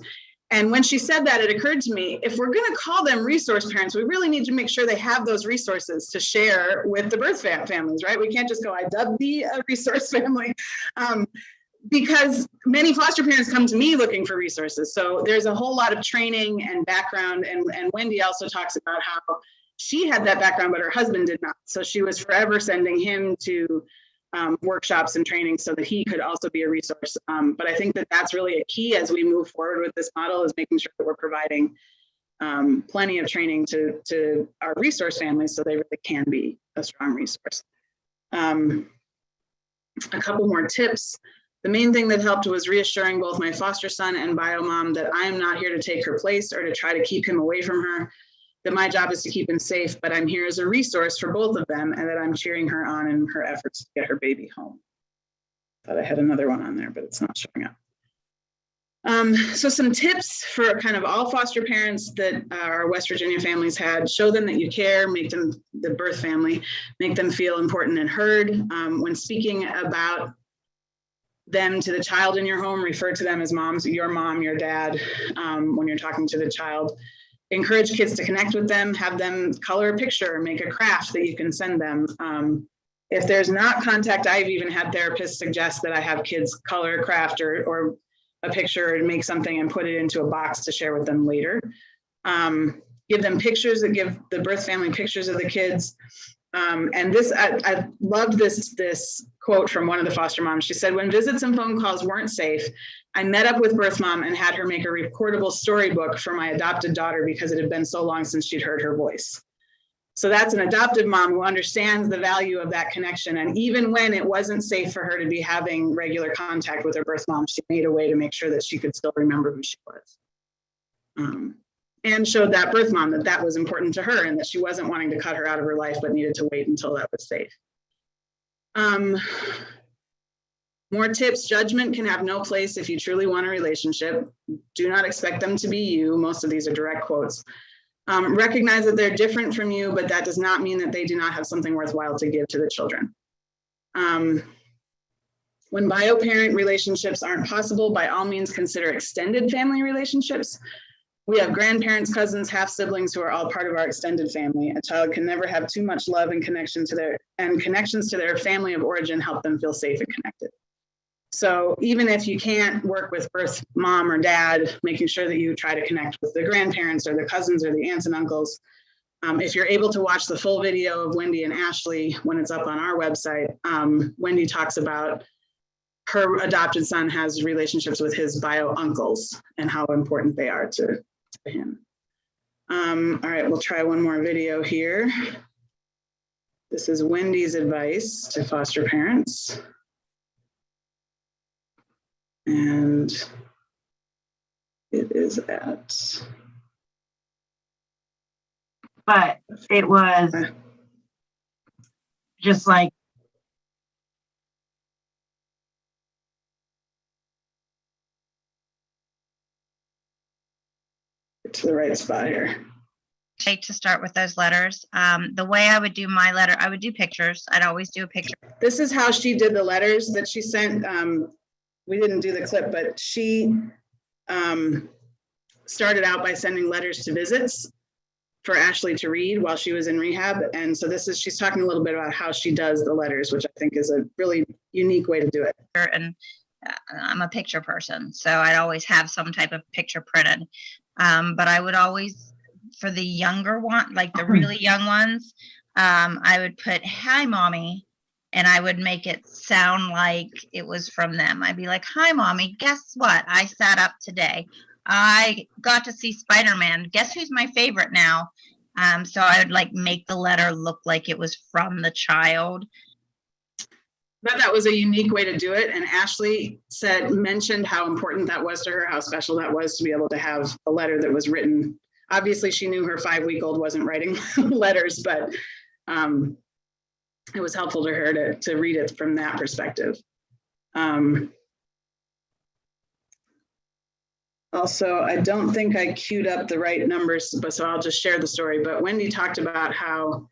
And when she said that, it occurred to me, if we're going to call them resource parents, we really need to make sure they have those resources to share with the birth families, right? We can't just go, I dubbed thee a resource family. because many foster parents come to me looking for resources. So there's a whole lot of training and background. And Wendy also talks about how she had that background, but her husband did not. So she was forever sending him to workshops and training so that he could also be a resource. But I think that that's really a key as we move forward with this model, is making sure that we're providing plenty of training to our resource families so they really can be a strong resource. A couple more tips. The main thing that helped was reassuring both my foster son and bio mom that I am not here to take her place or to try to keep him away from her, that my job is to keep him safe, but I'm here as a resource for both of them, and that I'm cheering her on in her efforts to get her baby home. Thought I had another one on there, but it's not showing up. So some tips for kind of all foster parents that our West Virginia families had: show them that you care, make them, the birth family, make them feel important and heard. When speaking about them to the child in your home, refer to them as moms, your mom, your dad, when you're talking to the child. Encourage kids to connect with them, have them color a picture, make a craft that you can send them. If there's not contact, I've even had therapists suggest that I have kids color a craft or a picture and make something and put it into a box to share with them later. Give them pictures, that give the birth family pictures of the kids. And this, I loved this quote from one of the foster moms. She said, when visits and phone calls weren't safe, I met up with birth mom and had her make a recordable storybook for my adopted daughter because it had been so long since she'd heard her voice. So that's an adoptive mom who understands the value of that connection. And even when it wasn't safe for her to be having regular contact with her birth mom, she made a way to make sure that she could still remember who she was. And showed that birth mom that that was important to her and that she wasn't wanting to cut her out of her life, but needed to wait until that was safe. More tips: judgment can have no place if you truly want a relationship. Do not expect them to be you. Most of these are direct quotes. Recognize that they're different from you, but that does not mean that they do not have something worthwhile to give to the children. When bio-parent relationships aren't possible, by all means consider extended family relationships. We have grandparents, cousins, half siblings who are all part of our extended family. A child can never have too much love and connections to their family of origin help them feel safe and connected. So even if you can't work with birth mom or dad, making sure that you try to connect with the grandparents or the cousins or the aunts and uncles. If you're able to watch the full video of Wendy and Ashley when it's up on our website, Wendy talks about her adopted son has relationships with his bio uncles and how important they are to him. All right, we'll try one more video here. This is Wendy's advice to foster parents. And it is at. But it was just like, to the right spot here. To start with those letters. The way I would do my letter, I would do pictures. I'd always do a picture. This is how she did the letters that she sent. We didn't do the clip, but she started out by sending letters to visits for Ashley to read while she was in rehab. And so this is, she's talking a little bit about how she does the letters, which I think is a really unique way to do it. And I'm a picture person, so I'd always have some type of picture printed. But I would always, for the younger one, like the really young ones, I would put, "Hi, mommy." And I would make it sound like it was from them. I'd be like, "Hi, mommy, guess what? I sat up today. I got to see Spider-Man. Guess who's my favorite now?" So I would like make the letter look like it was from the child. But that was a unique way to do it. And Ashley mentioned how important that was to her, how special that was to be able to have a letter that was written. Obviously, she knew her 5-week-old wasn't writing letters, but it was helpful to her to read it from that perspective. Also, I don't think I queued up the right numbers, but so I'll just share the story. But Wendy talked about how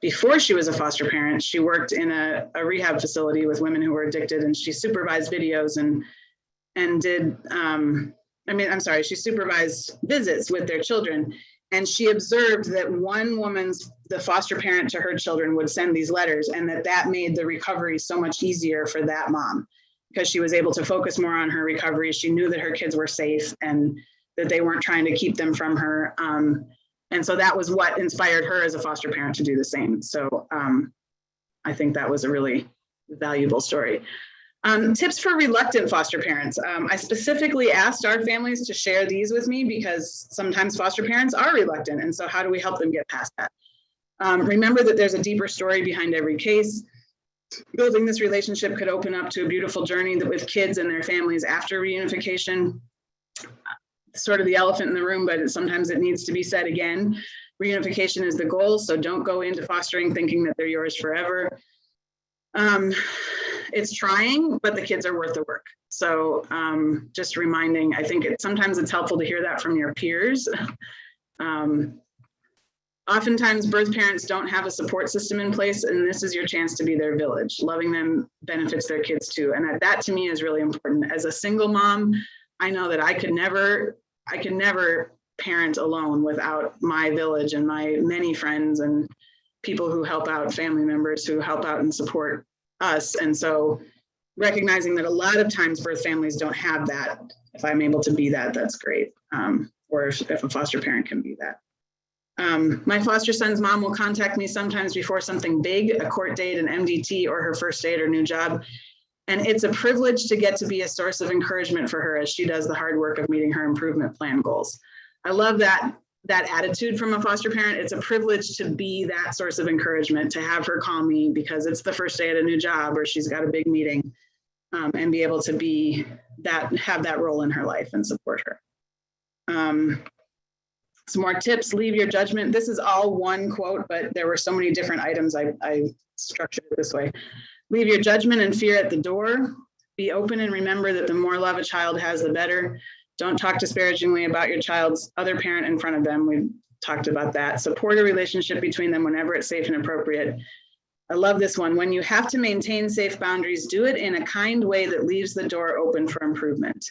before she was a foster parent, she worked in a rehab facility with women who were addicted, and she supervised videos and did, she supervised visits with their children. And she observed that one woman's, the foster parent to her children, would send these letters, and that made the recovery so much easier for that mom, because she was able to focus more on her recovery. She knew that her kids were safe and that they weren't trying to keep them from her. And so that was what inspired her as a foster parent to do the same. So I think that was a really valuable story. Tips for reluctant foster parents. I specifically asked our families to share these with me because sometimes foster parents are reluctant. And so how do we help them get past that? Remember that there's a deeper story behind every case. Building this relationship could open up to a beautiful journey with kids and their families after reunification. Sort of the elephant in the room, but sometimes it needs to be said again. Reunification is the goal, so don't go into fostering thinking that they're yours forever. It's trying, but the kids are worth the work. So just reminding, I think sometimes it's helpful to hear that from your peers. Oftentimes birth parents don't have a support system in place, and this is your chance to be their village. Loving them benefits their kids too. And that to me is really important. As a single mom, I know that I could never parent alone without my village and my many friends and people who help out, family members who help out and support us. And so recognizing that a lot of times birth families don't have that. If I'm able to be that, that's great. Or if a foster parent can be that. My foster son's mom will contact me sometimes before something big, a court date, an MDT, or her first date or new job. And it's a privilege to get to be a source of encouragement for her as she does the hard work of meeting her improvement plan goals. I love that attitude from a foster parent. It's a privilege to be that source of encouragement, to have her call me because it's the first day at a new job or she's got a big meeting, and be able to have that role in her life and support her. Some more tips: leave your judgment. This is all one quote, but there were so many different items. I structured it this way. Leave your judgment and fear at the door. Be open and remember that the more love a child has, the better. Don't talk disparagingly about your child's other parent in front of them. We've talked about that. Support a relationship between them whenever it's safe and appropriate. I love this one. When you have to maintain safe boundaries, do it in a kind way that leaves the door open for improvement.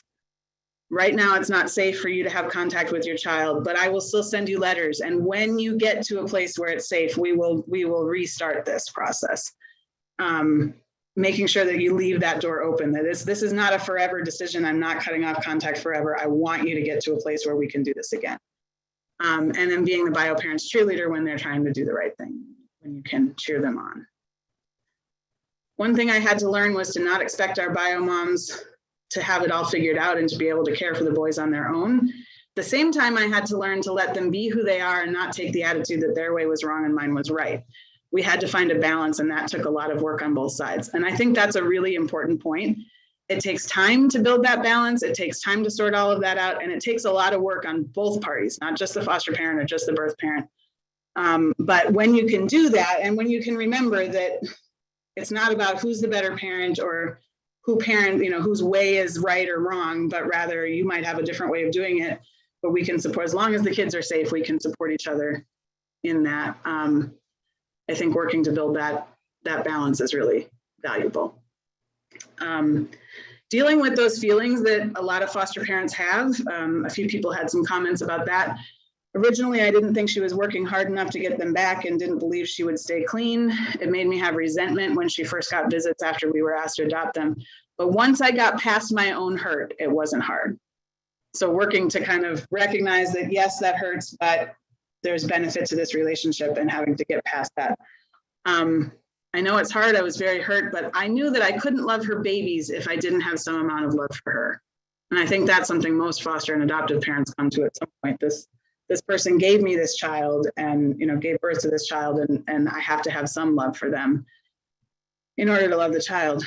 Right now, it's not safe for you to have contact with your child, but I will still send you letters. And when you get to a place where it's safe, we will restart this process. Making sure that you leave that door open, that this is not a forever decision. I'm not cutting off contact forever. I want you to get to a place where we can do this again. And then being the bio parent's cheerleader when they're trying to do the right thing, when you can cheer them on. One thing I had to learn was to not expect our bio moms to have it all figured out and to be able to care for the boys on their own. At the same time, I had to learn to let them be who they are and not take the attitude that their way was wrong and mine was right. We had to find a balance, and that took a lot of work on both sides. And I think that's a really important point. It takes time to build that balance. It takes time to sort all of that out. And it takes a lot of work on both parties, not just the foster parent or just the birth parent. But when you can do that, and when you can remember that it's not about who's the better parent or whose way is right or wrong, but rather you might have a different way of doing it, but we can support, as long as the kids are safe, we can support each other in that. I think working to build that balance is really valuable. Dealing with those feelings that a lot of foster parents have. A few people had some comments about that. Originally, I didn't think she was working hard enough to get them back and didn't believe she would stay clean. It made me have resentment when she first got visits after we were asked to adopt them. But once I got past my own hurt, it wasn't hard. So working to kind of recognize that, yes, that hurts, but there's benefit to this relationship and having to get past that. I know it's hard. I was very hurt, but I knew that I couldn't love her babies if I didn't have some amount of love for her. And I think that's something most foster and adoptive parents come to at some point. This person gave me this child and gave birth to this child, and I have to have some love for them in order to love the child.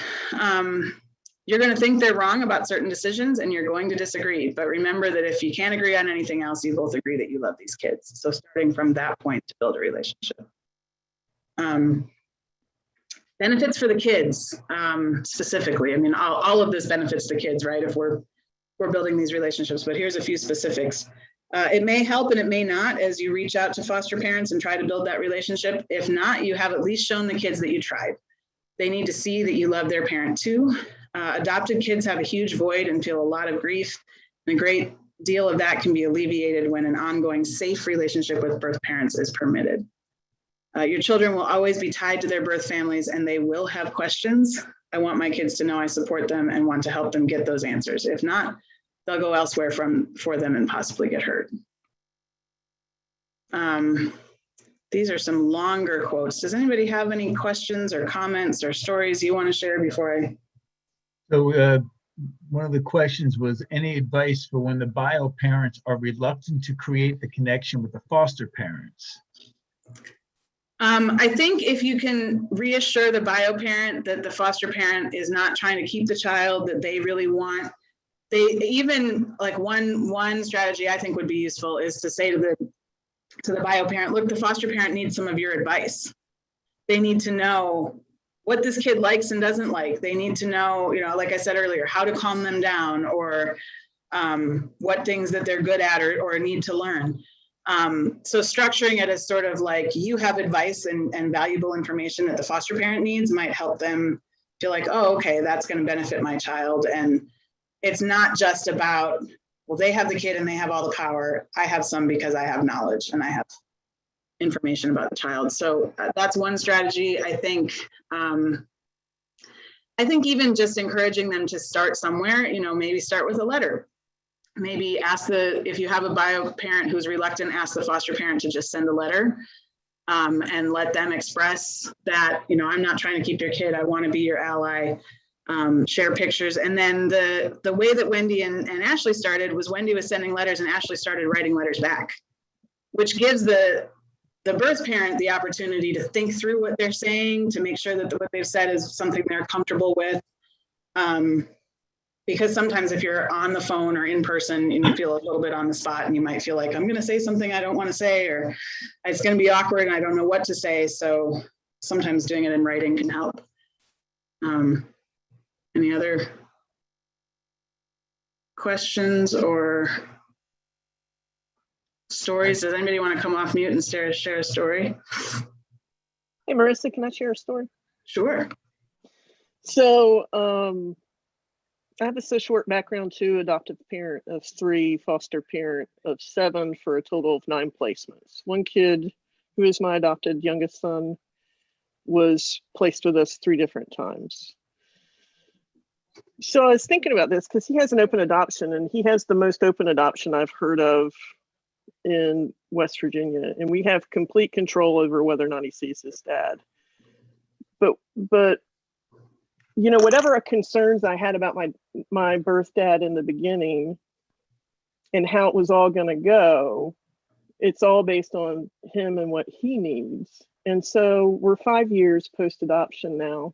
You're going to think they're wrong about certain decisions and you're going to disagree. But remember that if you can't agree on anything else, you both agree that you love these kids. So starting from that point to build a relationship. Benefits for the kids, specifically. I mean, all of this benefits the kids, right? If we're building these relationships, but here's a few specifics. It may help and it may not as you reach out to foster parents and try to build that relationship. If not, you have at least shown the kids that you tried. They need to see that you love their parent too. Adopted kids have a huge void and feel a lot of grief. And a great deal of that can be alleviated when an ongoing safe relationship with birth parents is permitted. Your children will always be tied to their birth families and they will have questions. I want my kids to know I support them and want to help them get those answers. If not, they'll go elsewhere for them and possibly get hurt. These are some longer quotes. Does anybody have any questions or comments or stories you want to share before I? So one of the questions was, any advice for when the bio parents are reluctant to create the connection with the foster parents? I think if you can reassure the bio parent that the foster parent is not trying to keep the child, that they really want, they even like one strategy I think would be useful is to say to the bio parent, look, the foster parent needs some of your advice. They need to know what this kid likes and doesn't like. They need to know, you know, like I said earlier, how to calm them down, or what things that they're good at or need to learn. So structuring it as sort of like you have advice and valuable information that the foster parent needs might help them feel like, oh, okay, that's going to benefit my child. And it's not just about, well, they have the kid and they have all the power. I have some because I have knowledge and I have information about the child. So that's one strategy. I think even just encouraging them to start somewhere, you know, maybe start with a letter. Maybe ask if you have a bio parent who's reluctant, ask the foster parent to just send a letter and let them express that, you know, I'm not trying to keep your kid. I want to be your ally. Share pictures. And then the way that Wendy and Ashley started was Wendy was sending letters and Ashley started writing letters back, which gives the birth parent the opportunity to think through what they're saying, to make sure that what they've said is something they're comfortable with. Because sometimes if you're on the phone or in person and you feel a little bit on the spot and you might feel like I'm going to say something I don't want to say, or it's going to be awkward and I don't know what to say. So sometimes doing it in writing can help. Any other questions or stories? Does anybody want to come off mute and share a story? Hey, Marissa, can I share a story? Sure. So I have a social work background too, adoptive parent of 3, foster parent of 7 for a total of 9 placements. One kid who is my adopted youngest son was placed with us 3 different times. So I was thinking about this because he has an open adoption and he has the most open adoption I've heard of in West Virginia. And we have complete control over whether or not he sees his dad. But you know, whatever concerns I had about my birth dad in the beginning and how it was all going to go, it's all based on him and what he needs. And so we're 5 years post-adoption now.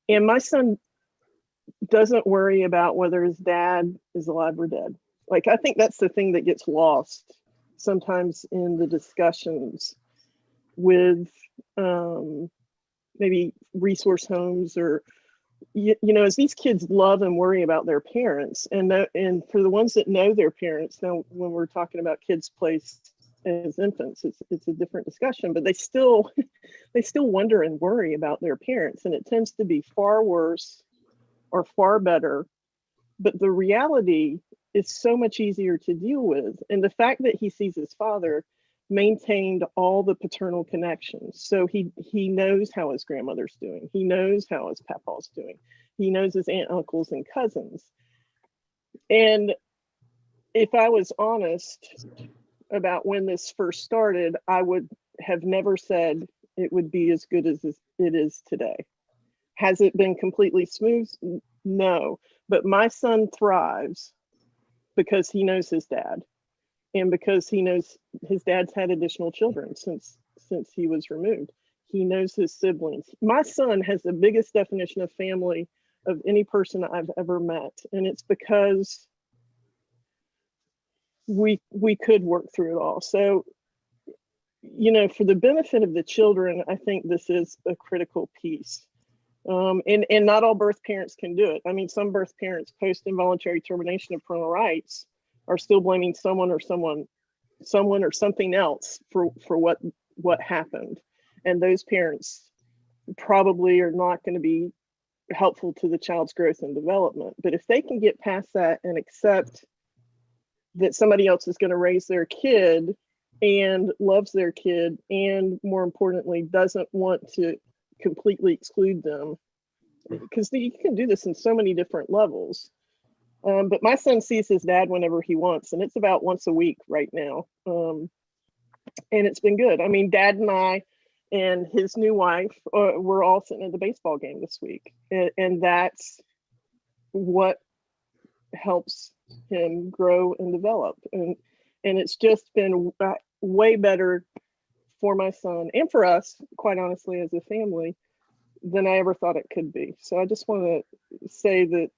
And my son doesn't worry about whether his dad is alive or dead. Like, I think that's the thing that gets lost sometimes in the discussions with maybe resource homes or, you know, as these kids love and worry about their parents. And for the ones that know their parents, now when we're talking about kids placed as infants, it's a different discussion, but they still wonder and worry about their parents. And it tends to be far worse or far better. But the reality is so much easier to deal with. And the fact that he sees his father maintained all the paternal connections. So he knows how his grandmother's doing. He knows how his papa's doing. He knows his aunt, uncles, and cousins. And if I was honest about when this first started, I would have never said it would be as good as it is today. Has it been completely smooth? No, but my son thrives because he knows his dad. And because he knows his dad's had additional children since he was removed. He knows his siblings. My son has the biggest definition of family of any person I've ever met. And it's because we could work through it all. So, you know, for the benefit of the children, I think this is a critical piece. And not all birth parents can do it. I mean, some birth parents post involuntary termination of parental rights are still blaming someone or something else for what happened. And those parents probably are not going to be helpful to the child's growth and development. But if they can get past that and accept that somebody else is going to raise their kid and loves their kid, and more importantly, doesn't want to completely exclude them, because you can do this in so many different levels. But my son sees his dad whenever he wants, and it's about once a week right now. And it's been good. I mean, Dad and I and his new wife were all sitting at the baseball game this week. And that's what helps him grow and develop. And it's just been way better for my son and for us, quite honestly, as a family, than I ever thought it could be. So I just want to say that,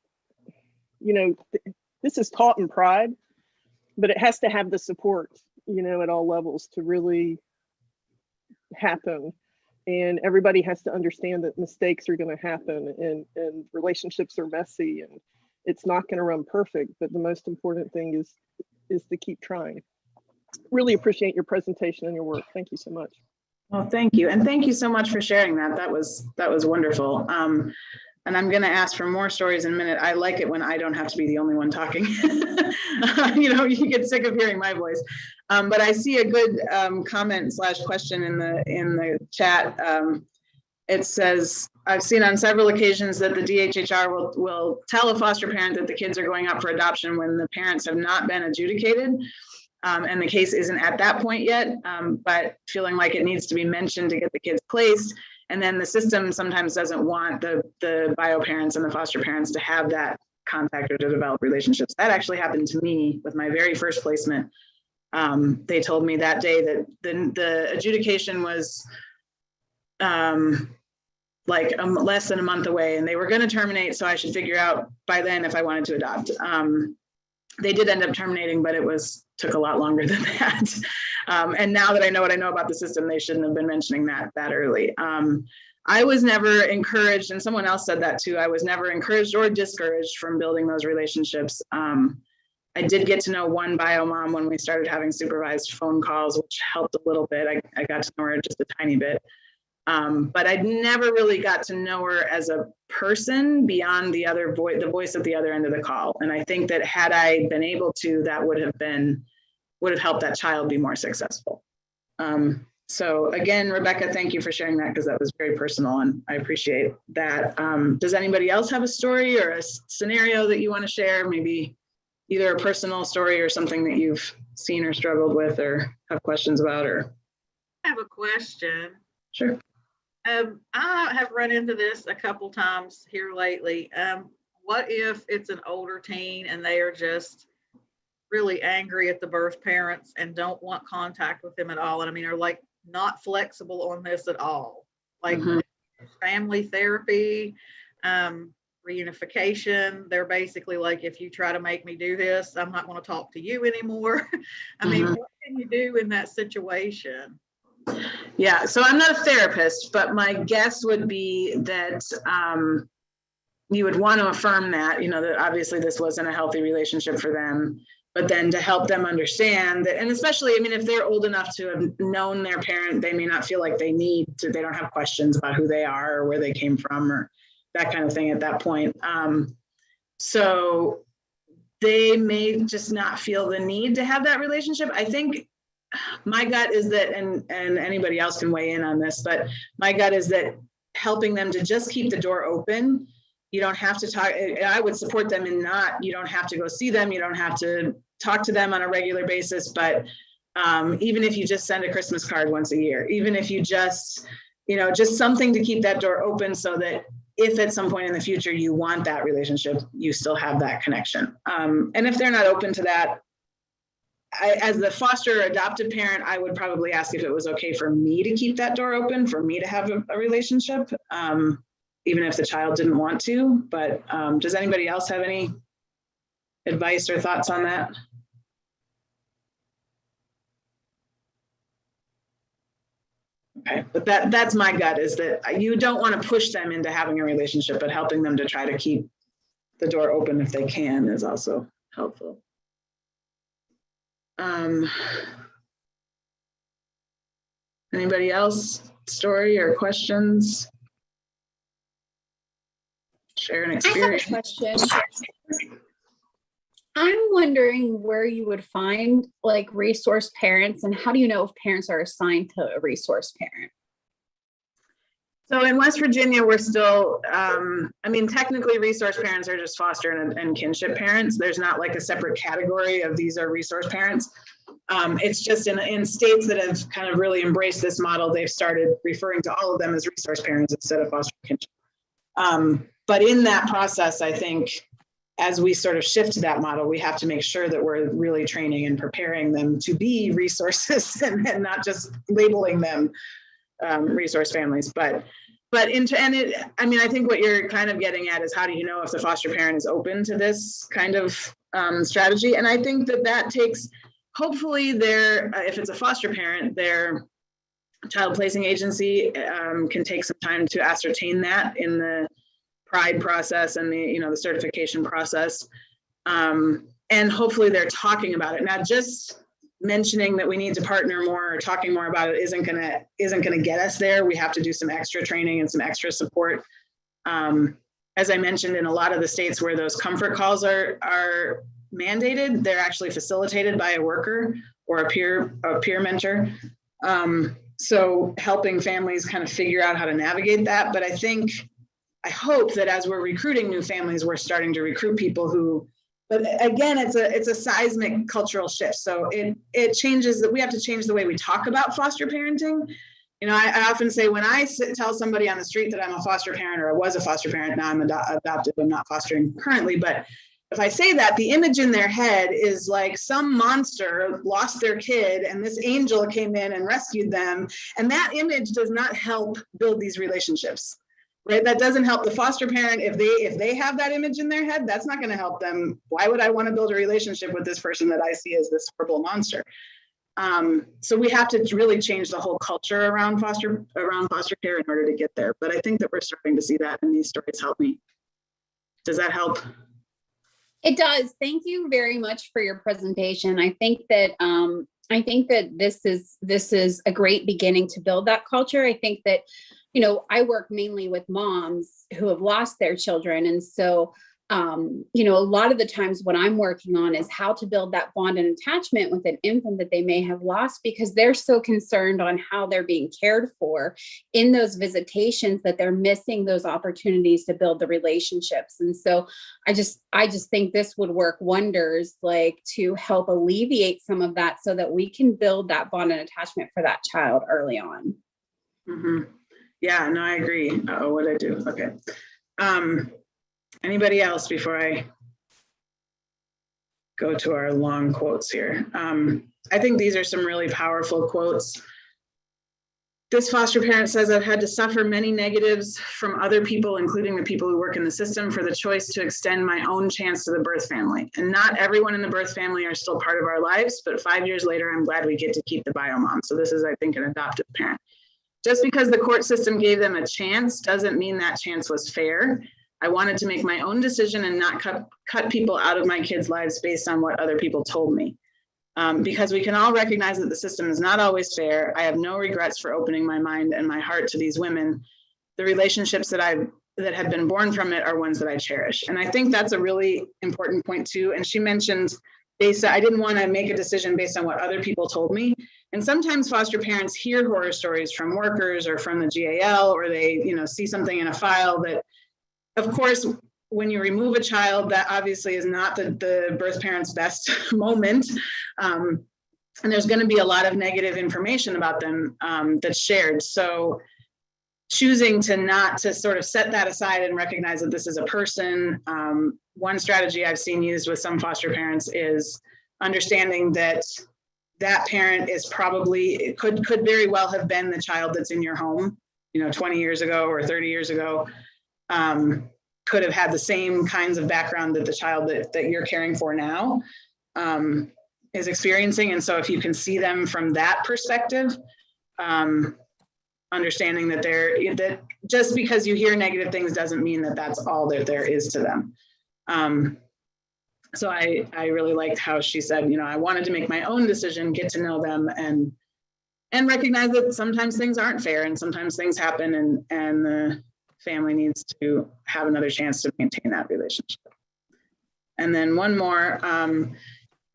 you know, this is taught in pride, but it has to have the support, you know, at all levels to really happen. And everybody has to understand that mistakes are going to happen, and relationships are messy, and it's not going to run perfect. But the most important thing is to keep trying. Really appreciate your presentation and your work. Thank you so much. Well, thank you. And thank you so much for sharing that. That was wonderful. And I'm going to ask for more stories in a minute. I like it when I don't have to be the only one talking. You know, you get sick of hearing my voice. But I see a good comment / question in the chat. It says, I've seen on several occasions that the DHHR will tell a foster parent that the kids are going up for adoption when the parents have not been adjudicated. And the case isn't at that point yet, but feeling like it needs to be mentioned to get the kids placed. And then the system sometimes doesn't want the bio parents and the foster parents to have that contact or to develop relationships. That actually happened to me with my very first placement. They told me that day that the adjudication was like less than a month away, and they were going to terminate, so I should figure out by then if I wanted to adopt. They did end up terminating, but it took a lot longer than that. And now that I know what I know about the system, they shouldn't have been mentioning that early. I was never encouraged, and someone else said that too, I was never encouraged or discouraged from building those relationships. I did get to know one bio mom when we started having supervised phone calls, which helped a little bit. I got to know her just a tiny bit. But I never really got to know her as a person beyond the voice at the other end of the call. And I think that had I been able to, that would have helped that child be more successful. So again, Rebecca, thank you for sharing that, because that was very personal and I appreciate that. Does anybody else have a story or a scenario that you want to share? Maybe either a personal story or something that you've seen or struggled with or have questions about? Or I have a question. Sure. I have run into this a couple times here lately. What if it's an older teen and they are just really angry at the birth parents and don't want contact with them at all? And I mean, are like not flexible on this at all? Like family therapy, reunification. They're basically like, if you try to make me do this, I'm not going to talk to you anymore. I mean, what can you do in that situation? Yeah, so I'm not a therapist, but my guess would be that you would want to affirm that, you know, that obviously this wasn't a healthy relationship for them, but then to help them understand that, and especially, I mean, if they're old enough to have known their parent, they may not feel like they don't have questions about who they are or where they came from or that kind of thing at that point. So they may just not feel the need to have that relationship. I think my gut is that, and anybody else can weigh in on this, but my gut is that helping them to just keep the door open. You don't have to talk. I would support them in you don't have to go see them. You don't have to talk to them on a regular basis, but even if you just send a Christmas card once a year, even if you just something to keep that door open so that if at some point in the future you want that relationship, you still have that connection. And if they're not open to that, as the foster or adoptive parent, I would probably ask if it was okay for me to keep that door open, for me to have a relationship, even if the child didn't want to. But does anybody else have any advice or thoughts on that? Okay, but that's my gut, is that you don't want to push them into having a relationship, but helping them to try to keep the door open if they can is also helpful. Anybody else? Story or questions? share an I have experience. a question. I'm wondering where you would find like resource parents, and how do you know if parents are assigned to a resource parent? So in West Virginia, we're still, I mean, technically resource parents are just foster and kinship parents. There's not like a separate category of these are resource parents. It's just in states that have kind of really embraced this model, they've started referring to all of them as resource parents instead of foster kinship. But in that process, I think as we sort of shift to that model, we have to make sure that we're really training and preparing them to be resources and not just labeling them resource families. I mean, I think what you're kind of getting at is how do you know if the foster parent is open to this kind of strategy? And I think that takes, hopefully if it's a foster parent, their child placing agency can take some time to ascertain that in the PRIDE process and the certification process. And hopefully they're talking about it. Not just mentioning that we need to partner more or talking more about it isn't gonna get us there. We have to do some extra training and some extra support. As I mentioned, in a lot of the states where those comfort calls are mandated, they're actually facilitated by a worker or a peer mentor. So helping families kind of figure out how to navigate that. But I hope that as we're recruiting new families, we're starting to recruit people who, but again, it's a seismic cultural shift. So it changes that we have to change the way we talk about foster parenting. I often say when I tell somebody on the street that I'm a foster parent or I was a foster parent, now I'm adopted, I'm not fostering currently, but if I say that, the image in their head is like some monster lost their kid and this angel came in and rescued them. And that image does not help build these relationships. Right, that doesn't help the foster parent. If they have that image in their head, that's not going to help them. Why would I want to build a relationship with this person that I see as this horrible monster? So we have to really change the whole culture around foster care in order to get there. But I think that we're starting to see that, and these stories help me. Does that help? It does. Thank you very much for your presentation. I think that this is a great beginning to build that culture. I think that I work mainly with moms who have lost their children. And so, a lot of the times what I'm working on is how to build that bond and attachment with an infant that they may have lost, because they're so concerned on how they're being cared for in those visitations that they're missing those opportunities to build the relationships. And so I just think this would work wonders, like to help alleviate some of that so that we can build that bond and attachment for that child early on. Mm-hmm. Yeah, no, I agree. Oh, what'd I do? Okay. Anybody else before I go to our long quotes here? I think these are some really powerful quotes. This foster parent says, I've had to suffer many negatives from other people, including the people who work in the system, for the choice to extend my own chance to the birth family. And not everyone in the birth family are still part of our lives, but 5 years later, I'm glad we get to keep the bio mom. So this is, I think, an adoptive parent. Just because the court system gave them a chance doesn't mean that chance was fair. I wanted to make my own decision and not cut people out of my kids' lives based on what other people told me. Because we can all recognize that the system is not always fair. I have no regrets for opening my mind and my heart to these women. The relationships that have been born from it are ones that I cherish. And I think that's a really important point too. And she mentioned, I didn't want to make a decision based on what other people told me. And sometimes foster parents hear horror stories from workers or from the GAL, or they, see something in a file that, of course, when you remove a child, that obviously is not the birth parent's best moment. And there's going to be a lot of negative information about them that's shared. So choosing to sort of set that aside and recognize that this is a person. One strategy I've seen used with some foster parents is understanding that parent is probably, could very well have been the child that's in your home, 20 years ago or 30 years ago. Could have had the same kinds of background that the child that you're caring for now is experiencing. And so if you can see them from that perspective, understanding that just because you hear negative things doesn't mean that that's all that there is to them. So I really liked how she said, I wanted to make my own decision, get to know them, and recognize that sometimes things aren't fair and sometimes things happen, and family needs to have another chance to maintain that relationship. And then one more,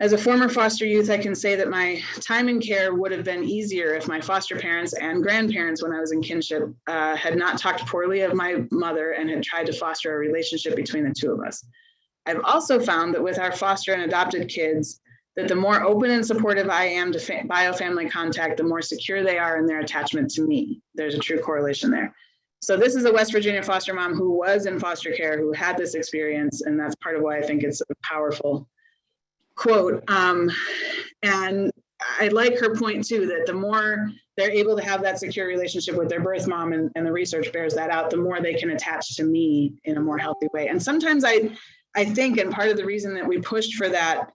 as a former foster youth, I can say that my time in care would have been easier if my foster parents and grandparents, when I was in kinship, had not talked poorly of my mother and had tried to foster a relationship between the two of us. I've also found that with our foster and adopted kids, that the more open and supportive I am to bio-family contact, the more secure they are in their attachment to me. There's a true correlation there. So this is a West Virginia foster mom who was in foster care, who had this experience, and that's part of why I think it's a powerful quote. And I like her point too, that the more they're able to have that secure relationship with their birth mom, and the research bears that out, the more they can attach to me in a more healthy way. And sometimes I think, and part of the reason that we pushed for that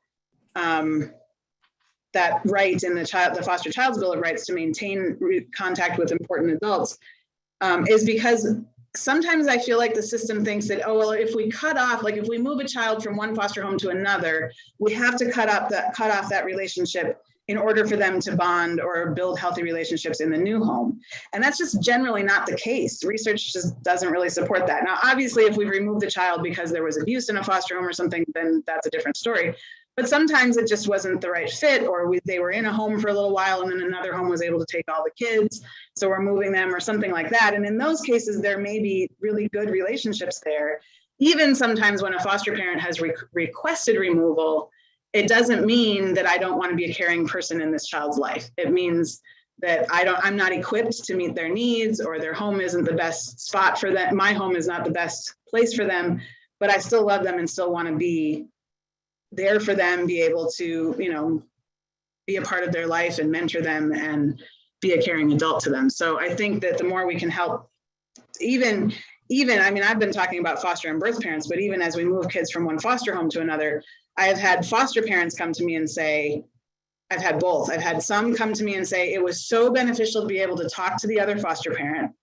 that right in the Foster Child's Bill of Rights to maintain contact with important adults is because sometimes I feel like the system thinks that, oh, well, if we cut off, like if we move a child from one foster home to another, we have to cut off that relationship in order for them to bond or build healthy relationships in the new home. And that's just generally not the case. Research just doesn't really support that. Now, obviously, if we remove the child because there was abuse in a foster home or something, then that's a different story. But sometimes it just wasn't the right fit, or they were in a home for a little while and then another home was able to take all the kids, so we're moving them or something like that. And in those cases, there may be really good relationships there. Even sometimes when a foster parent has requested removal, it doesn't mean that I don't want to be a caring person in this child's life. It means that I'm not equipped to meet their needs, or their home isn't the best spot for them. My home is not the best place for them, but I still love them and still want to be there for them, be able to, be a part of their life and mentor them and be a caring adult to them. So I think that the more we can help, even, I mean, I've been talking about foster and birth parents, but even as we move kids from one foster home to another, I have had foster parents come to me and say, I've had both. I've had some come to me and say, it was so beneficial to be able to talk to the other foster parent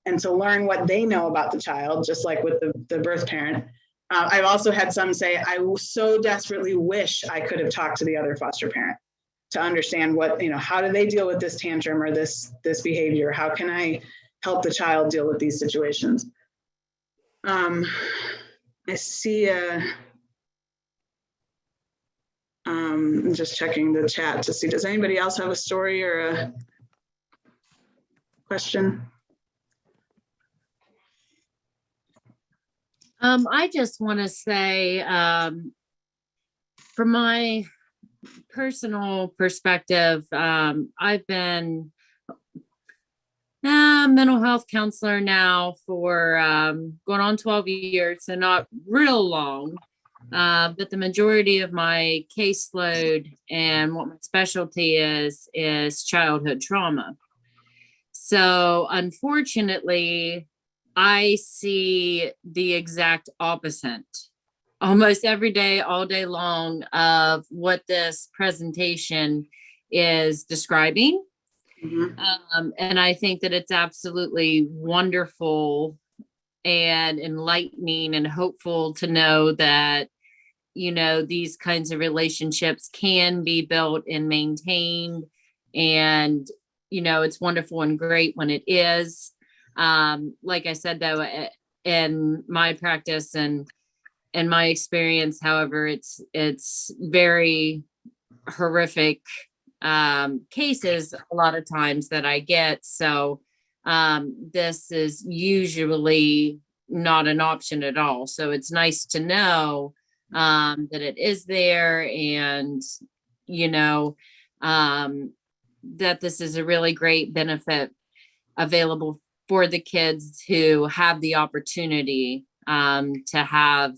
and to learn what they know about the child, just like with the birth parent. I've also had some say, I so desperately wish I could have talked to the other foster parent to understand what, how do they deal with this tantrum or this behavior? How can I help the child deal with these situations? I see I'm just checking the chat to see, does anybody else have a story or a question? I just want to say, from my personal perspective, I've been a mental health counselor now for going on 12 years, so not real long, but the majority of my caseload and what my specialty is childhood trauma. So unfortunately, I see the exact opposite almost every day, all day long, of what this presentation is describing. Mm-hmm. And I think that it's absolutely wonderful and enlightening and hopeful to know that, these kinds of relationships can be built and maintained. And, it's wonderful and great when it is. Like I said, though, in my practice and my experience, however, it's very horrific cases a lot of times that I get. So this is usually not an option at all. So it's nice to know that it is there, and that this is a really great benefit available for the kids who have the opportunity to have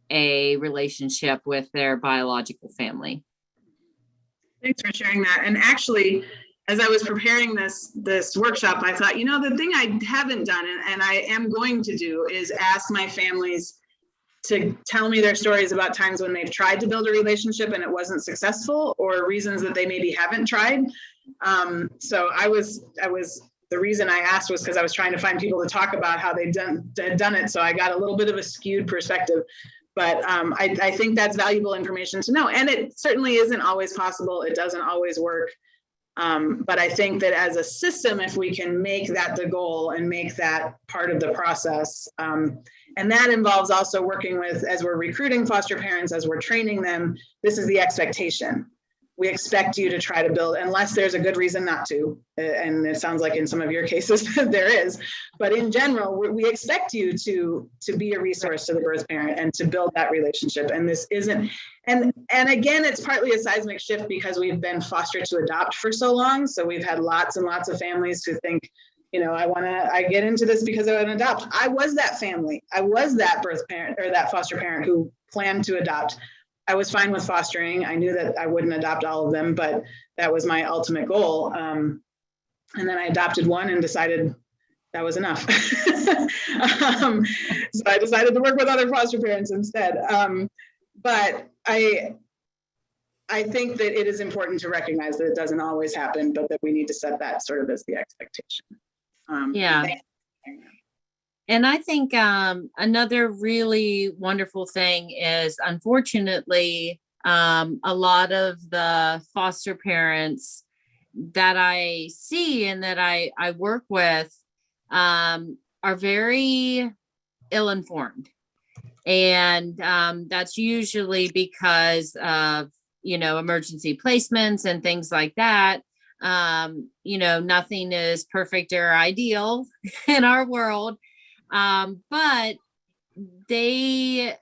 a relationship with their biological family. Thanks for sharing that. And actually, as I was preparing this workshop, I thought, the thing I haven't done and I am going to do is ask my families to tell me their stories about times when they've tried to build a relationship and it wasn't successful, or reasons that they maybe haven't tried. So the reason I asked was because I was trying to find people to talk about how they'd done it. So I got a little bit of a skewed perspective, but I think that's valuable information to know. And it certainly isn't always possible. It doesn't always work. But I think that as a system, if we can make that the goal and make that part of the process, and that involves also working with, as we're recruiting foster parents, as we're training them, this is the expectation. We expect you to try to build, unless there's a good reason not to. And it sounds like in some of your cases there is, but in general, we expect you to be a resource to the birth parent and to build that relationship. And this isn't, and again, it's partly a seismic shift because we've been foster to adopt for so long. So we've had lots and lots of families who think, I get into this because I want to adopt. I was that family. I was that birth parent or that foster parent who planned to adopt. I was fine with fostering. I knew that I wouldn't adopt all of them, but that was my ultimate goal. And then I adopted one and decided that was enough. So I decided to work with other foster parents instead. But I think that it is important to recognize that it doesn't always happen, but that we need to set that sort of as the expectation. Yeah. And I think another really wonderful thing is, unfortunately, a lot of the foster parents that I see and that I work with are very ill-informed. And that's usually because of, emergency placements and things like that. Nothing is perfect or ideal in our world. But they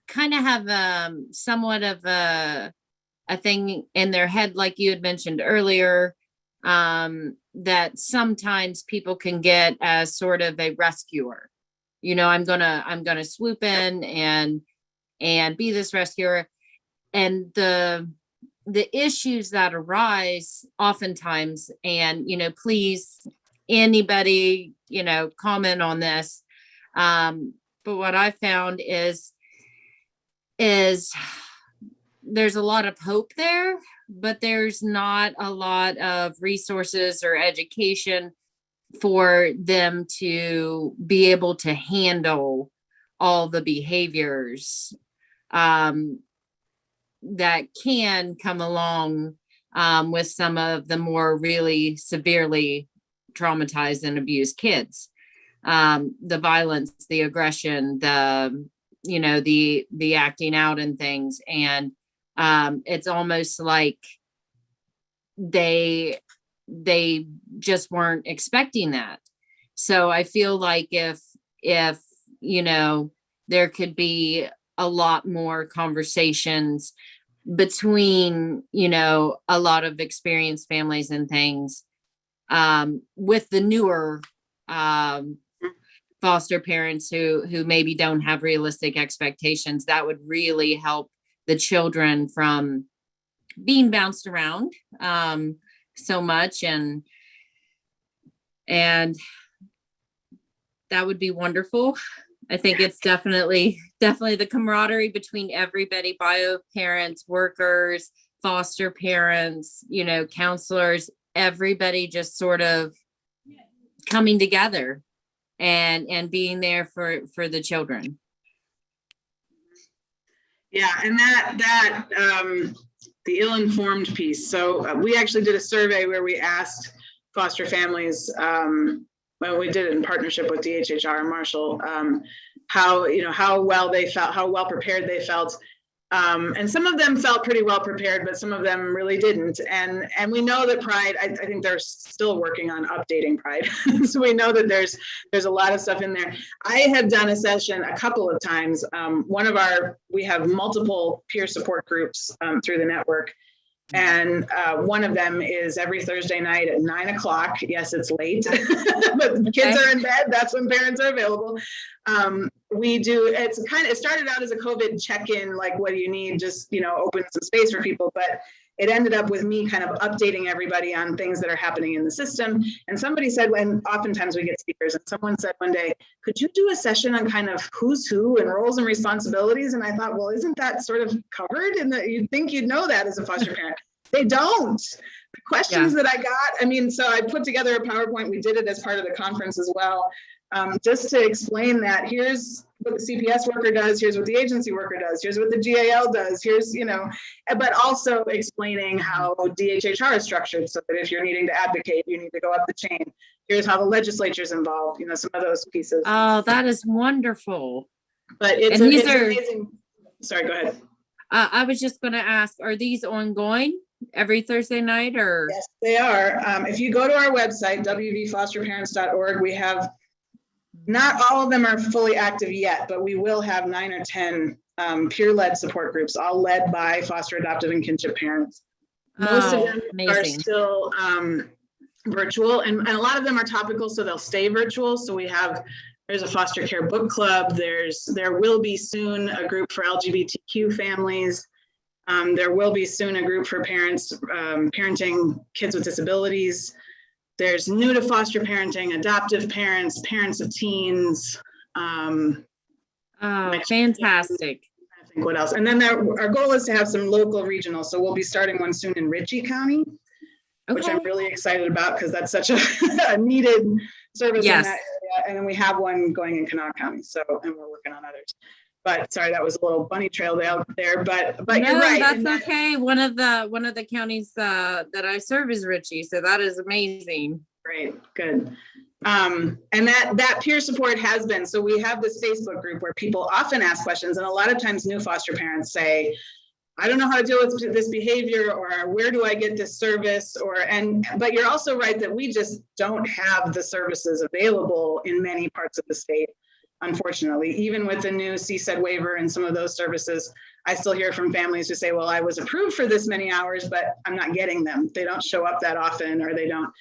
kind of have somewhat of a thing in their head, like you had mentioned earlier, that sometimes people can get as sort of a rescuer. I'm gonna swoop in and be this rescuer, and the issues that arise oftentimes, and please, anybody, comment on this. But what I found is there's a lot of hope there, but there's not a lot of resources or education for them to be able to handle all the behaviors that can come along with some of the more really severely traumatized and abused kids. The violence, the aggression, the acting out and things. And it's almost like they just weren't expecting that. So I feel like if there could be a lot more conversations between, a lot of experienced families and things, with the newer foster parents who maybe don't have realistic expectations, that would really help the children from being bounced around so much, and that would be wonderful. I think it's definitely the camaraderie between everybody, bio parents, workers, foster parents, counselors, everybody just sort of coming together and being there for the children. Yeah, and that the ill-informed piece. So we actually did a survey where we asked foster families, well, we did it in partnership with DHHR and Marshall, how well they felt, how well prepared they felt. And some of them felt pretty well prepared, but some of them really didn't. And we know that Pride, I think they're still working on updating Pride. So we know that there's a lot of stuff in there. I have done a session a couple of times. We have multiple peer support groups through the network. And one of them is every Thursday night at 9 o'clock. Yes, it's late, but the kids are in bed. That's when parents are available. It started out as a COVID check-in, like, what do you need? Just, open some space for people. But it ended up with me kind of updating everybody on things that are happening in the system. And somebody said, and oftentimes we get speakers, and someone said one day, could you do a session on kind of who's who and roles and responsibilities? And I thought, well, isn't that sort of covered? And you'd think you'd know that as a foster parent. They don't. The questions that I got, so I put together a PowerPoint. We did it as part of the conference as well, just to explain that here's what the CPS worker does, here's what the agency worker does, here's what the GAL does, here's, but also explaining how DHHR is structured so that if you're needing to advocate, you need to go up the chain. Here's how the legislature's involved, some of those pieces. Oh, that is wonderful. But it's amazing. Sorry, go ahead. I was just going to ask, are these ongoing every Thursday night or? Yes, they are. If you go to our website, wv3's.org, we have, not all of them are fully active yet, but we will have 9 or 10 peer-led support groups, all led by foster, adoptive, and kinship parents. Most of them are still virtual, and a lot of them are topical, so they'll stay virtual. So there's a foster care book club. There will be soon a group for LGBTQ families. There will be soon a group for parents parenting kids with disabilities. There's new to foster parenting, adoptive parents, parents of teens. Fantastic. I think what else? And then our goal is to have some local regional. So we'll be starting one soon in Ritchie County, which I'm really excited about because that's such a needed service in that area. And then we have one going in Kanawha County. And we're working on others. But sorry, that was a little bunny trail there. But no, you're right. That's okay. One of the counties that I serve is Ritchie, so that is amazing. Great, good. And that peer support has been. So we have this Facebook group where people often ask questions, and a lot of times new foster parents say, I don't know how to deal with this behavior, or where do I get this service? But you're also right that we just don't have the services available in many parts of the state. Unfortunately, even with the new CSED waiver and some of those services, I still hear from families who say, well, I was approved for this many hours, but I'm not getting them. They don't show up that often, or they don't,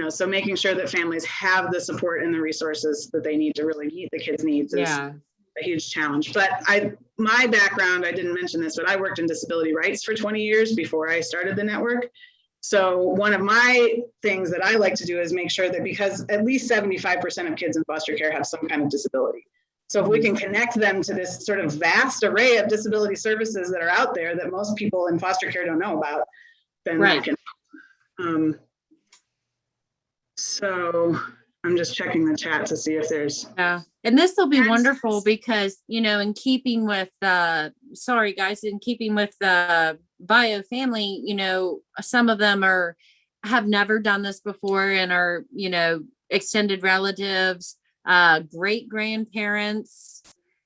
so making sure that families have the support and the resources that they need to really meet the kids' needs is a huge challenge. But my background, I didn't mention this, but I worked in disability rights for 20 years before I started the network. So one of my things that I like to do is make sure that, because at least 75% of kids in foster care have some kind of disability. So if we can connect them to this sort of vast array of disability services that are out there that most people in foster care don't know about, then that can. So I'm just checking the chat to see if there's. Yeah, and this will be wonderful because, in keeping with in keeping with the bio family, some of them have never done this before and are, extended relatives, great grandparents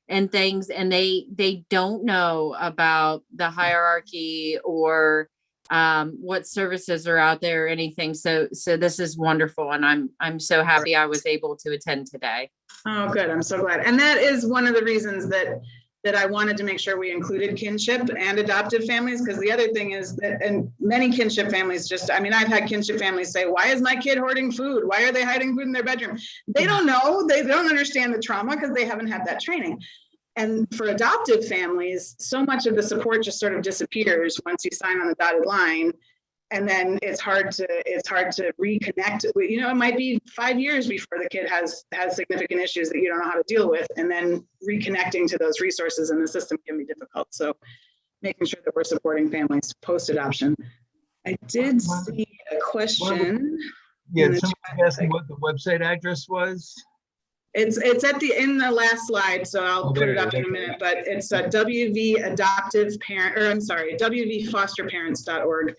and things, and they don't know about the hierarchy or what services are out there or anything. So this is wonderful, and I'm so happy I was able to attend today. Oh, good. I'm so glad. And that is one of the reasons that I wanted to make sure we included kinship and adoptive families, because the other thing is that, and many kinship families I've had kinship families say, why is my kid hoarding food? Why are they hiding food in their bedroom? They don't know. They don't understand the trauma because they haven't had that training. And for adoptive families, so much of the support just sort of disappears once you sign on the dotted line. And then it's hard to reconnect. It might be 5 years before the kid has significant issues that you don't know how to deal with. And then reconnecting to those resources in the system can be difficult. So making sure that we're supporting families post-adoption. I did see a question. Yeah, somebody asking what the website address was. It's in the last slide, so I'll put it up in a minute, but it's a wvfosterparents.org.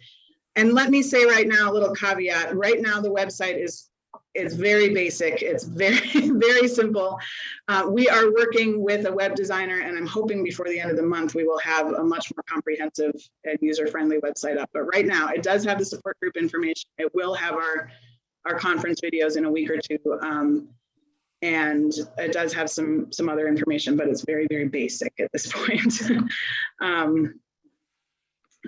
And let me say right now, a little caveat. Right now, the website is very basic. It's very, very simple. We are working with a web designer, and I'm hoping before the end of the month, we will have a much more comprehensive and user-friendly website up. But right now, it does have the support group information. It will have our conference videos in a week or two. And it does have some other information, but it's very, very basic at this point.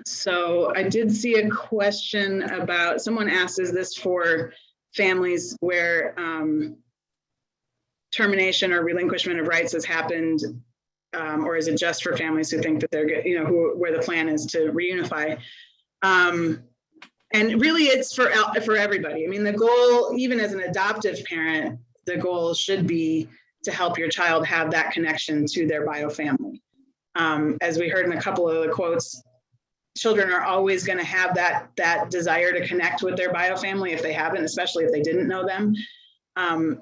So I did see a question about, someone asked, is this for families where termination or relinquishment of rights has happened, or is it just for families who think that they're, where the plan is to reunify? And really it's for everybody. I mean, the goal, even as an adoptive parent, the goal should be to help your child have that connection to their bio family. As we heard in a couple of the quotes, children are always going to have that desire to connect with their bio family if they haven't, especially if they didn't know them.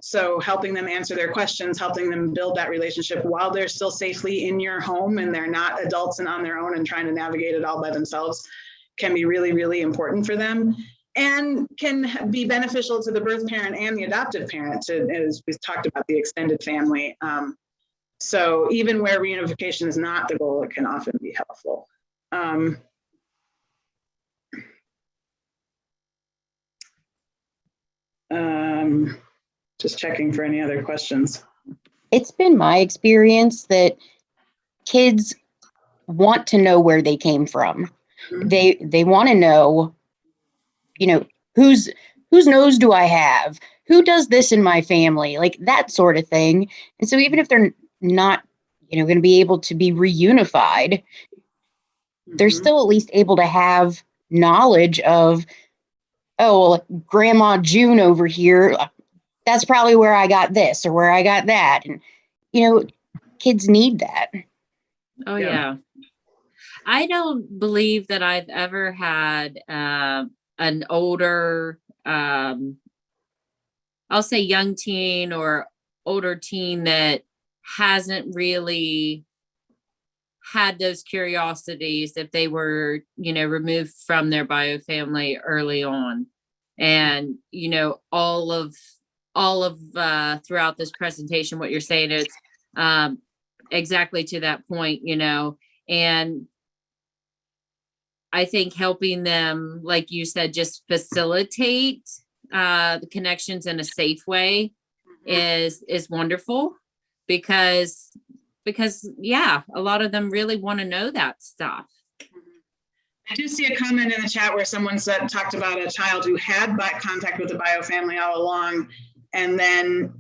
So helping them answer their questions, helping them build that relationship while they're still safely in your home and they're not adults and on their own and trying to navigate it all by themselves can be really, really important for them, and can be beneficial to the birth parent and the adoptive parent, as we've talked about, the extended family. So even where reunification is not the goal, it can often be helpful. Just checking for any other questions. It's been my experience that kids want to know where they came from. Mm-hmm. They want to know, whose nose do I have? Who does this in my family? Like that sort of thing. And so even if they're not, going to be able to be reunified, they're still at least able to have knowledge of, oh, well, Grandma June over here, that's probably where I got this or where I got that. And, kids need that. Oh, yeah. I don't believe that I've ever had an older, I'll say young teen or older teen that hasn't really had those curiosities if they were, removed from their bio family early on. And, all of throughout this presentation, what you're saying is exactly to that point, and I think helping them, like you said, just facilitate the connections in a safe way is wonderful, because yeah, a lot of them really want to know that stuff. I do see a comment in the chat where someone talked about a child who had contact with the bio family all along, and then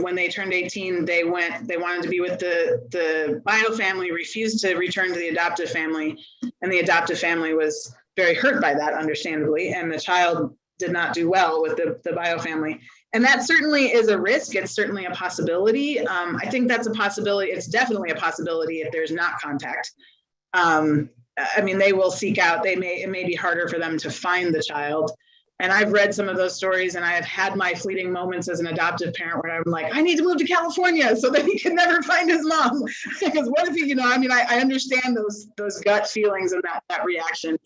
when they turned 18, they wanted to be with the bio family, refused to return to the adoptive family, and the adoptive family was very hurt by that, understandably, and the child did not do well with the bio family. And that certainly is a risk. It's certainly a possibility. I think that's a possibility. It's definitely a possibility if there's not contact. They will seek out, it may be harder for them to find the child. And I've read some of those stories, and I have had my fleeting moments as an adoptive parent where I'm like, I need to move to California so that he can never find his mom. Because what if he, I understand those gut feelings and that reaction.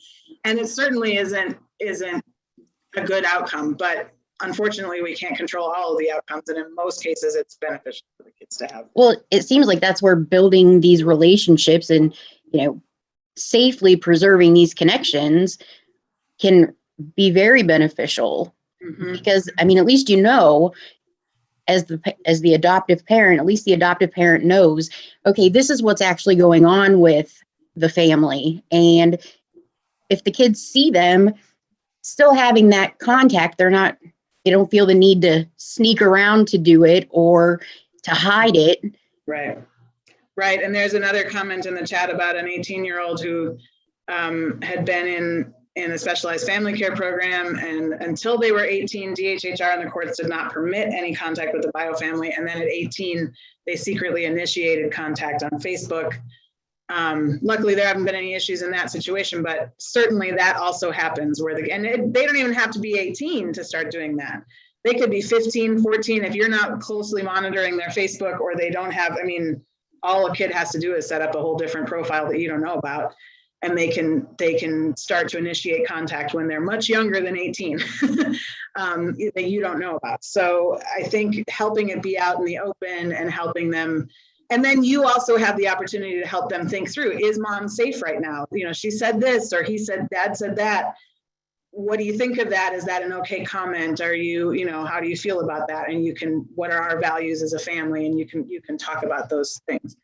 And it certainly isn't a good outcome, but unfortunately we can't control all of the outcomes. And in most cases, it's beneficial for the kids to have. Well, it seems like that's where building these relationships and, safely preserving these connections can be very beneficial. Mm-hmm. Because at least as the adoptive parent, at least the adoptive parent knows, okay, this is what's actually going on with the family. And if the kids see them still having that contact, they don't feel the need to sneak around to do it or to hide it. Right. And there's another comment in the chat about an 18-year-old who had been in a specialized family care program, and until they were 18, DHHR and the courts did not permit any contact with the bio family. And then at 18, they secretly initiated contact on Facebook. Luckily, there haven't been any issues in that situation, but certainly that also happens they don't even have to be 18 to start doing that. They could be 15, 14. If you're not closely monitoring their Facebook, or they don't have, all a kid has to do is set up a whole different profile that you don't know about. And they can start to initiate contact when they're much younger than 18 that you don't know about. So I think helping it be out in the open and helping them, and then you also have the opportunity to help them think through, is mom safe right now? She said this, or dad said that. What do you think of that? Is that an okay comment? Are you, how do you feel about that? And what are our values as a family? And you can talk about those things.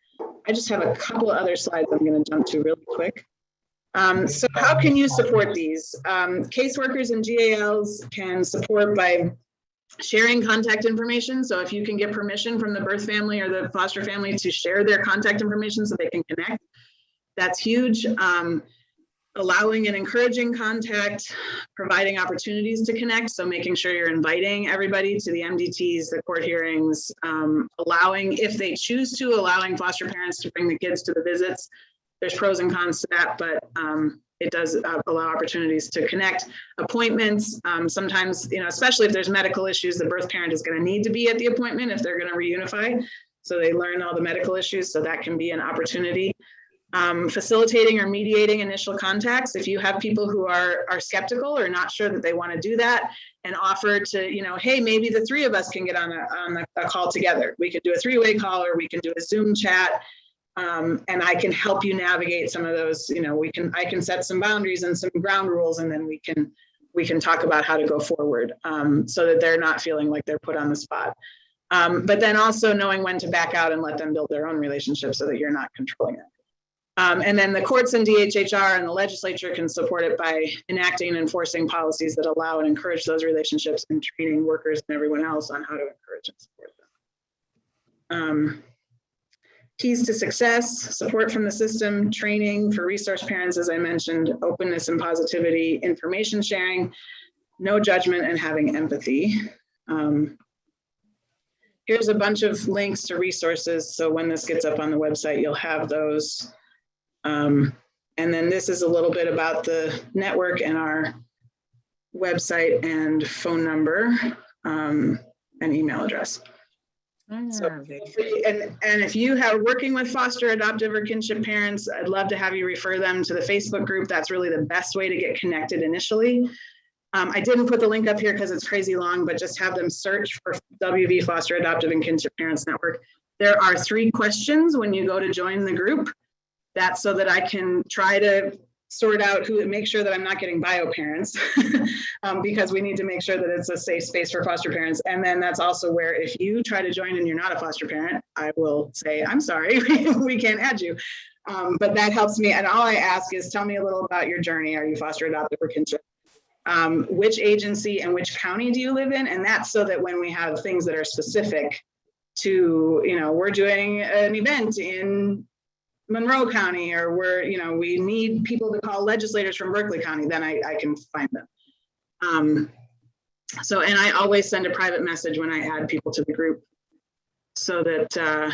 I just have a couple of other slides I'm going to jump to really quick. So how can you support these? Caseworkers and GALs can support by sharing contact information. So if you can get permission from the birth family or the foster family to share their contact information so they can connect, that's huge. Allowing and encouraging contact, providing opportunities to connect. So making sure you're inviting everybody to the MDTs, the court hearings, allowing, if they choose to, allowing foster parents to bring the kids to the visits. There's pros and cons to that, but it does allow opportunities to connect, appointments. Sometimes, especially if there's medical issues, the birth parent is going to need to be at the appointment if they're going to reunify. So they learn all the medical issues. So that can be an opportunity. Facilitating or mediating initial contacts. If you have people who are skeptical or not sure that they want to do that, and offer to, hey, maybe the three of us can get on a call together. We could do a three-way call, or we can do a Zoom chat. And I can help you navigate some of those, I can set some boundaries and some ground rules, and then we can talk about how to go forward, so that they're not feeling like they're put on the spot. But then also knowing when to back out and let them build their own relationship so that you're not controlling it. And then the courts and DHHR and the legislature can support it by enacting and enforcing policies that allow and encourage those relationships, and training workers and everyone else on how to encourage and support them. Keys to success: support from the system, training for resource parents, as I mentioned, openness and positivity, information sharing, no judgment, and having empathy. Here's a bunch of links to resources. So when this gets up on the website, you'll have those. And then this is a little bit about the network and our website and phone number, and email address. So, and if you have working with foster, adoptive, or kinship parents, I'd love to have you refer them to the Facebook group. That's really the best way to get connected initially. I didn't put the link up here because it's crazy long, but just have them search for WV Foster, Adoptive, and Kinship Parents Network. There are 3 questions when you go to join the group. That's so that I can try to sort out make sure that I'm not getting bio parents, because we need to make sure that it's a safe space for foster parents. And then that's also where, if you try to join and you're not a foster parent, I will say, I'm sorry, we can't add you. But that helps me. And all I ask is, tell me a little about your journey. Are you foster, adoptive, or kinship? Which agency and which county do you live in? And that's so that when we have things that are specific to, we're doing an event in Monroe County, or we need people to call legislators from Berkeley County, then I can find them. And I always send a private message when I add people to the group, so that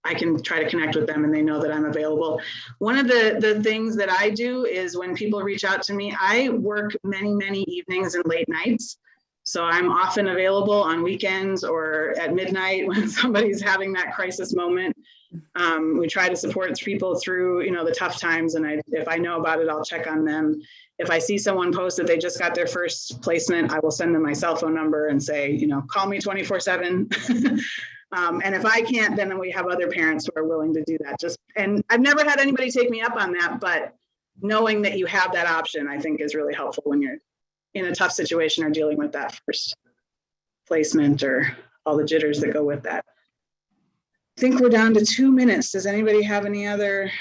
I can try to connect with them and they know that I'm available. One of the things that I do is, when people reach out to me, I work many, many evenings and late nights. So I'm often available on weekends or at midnight when somebody's having that crisis moment. We try to support people through, the tough times. And if I know about it, I'll check on them. If I see someone post that they just got their first placement, I will send them my cell phone number and say, call me 24/7. And if I can't, then we have other parents who are willing to do that. And I've never had anybody take me up on that, but knowing that you have that option, I think, is really helpful when you're in a tough situation or dealing with that first placement or all the jitters that go with that. I think we're down to 2 minutes. Does anybody have any other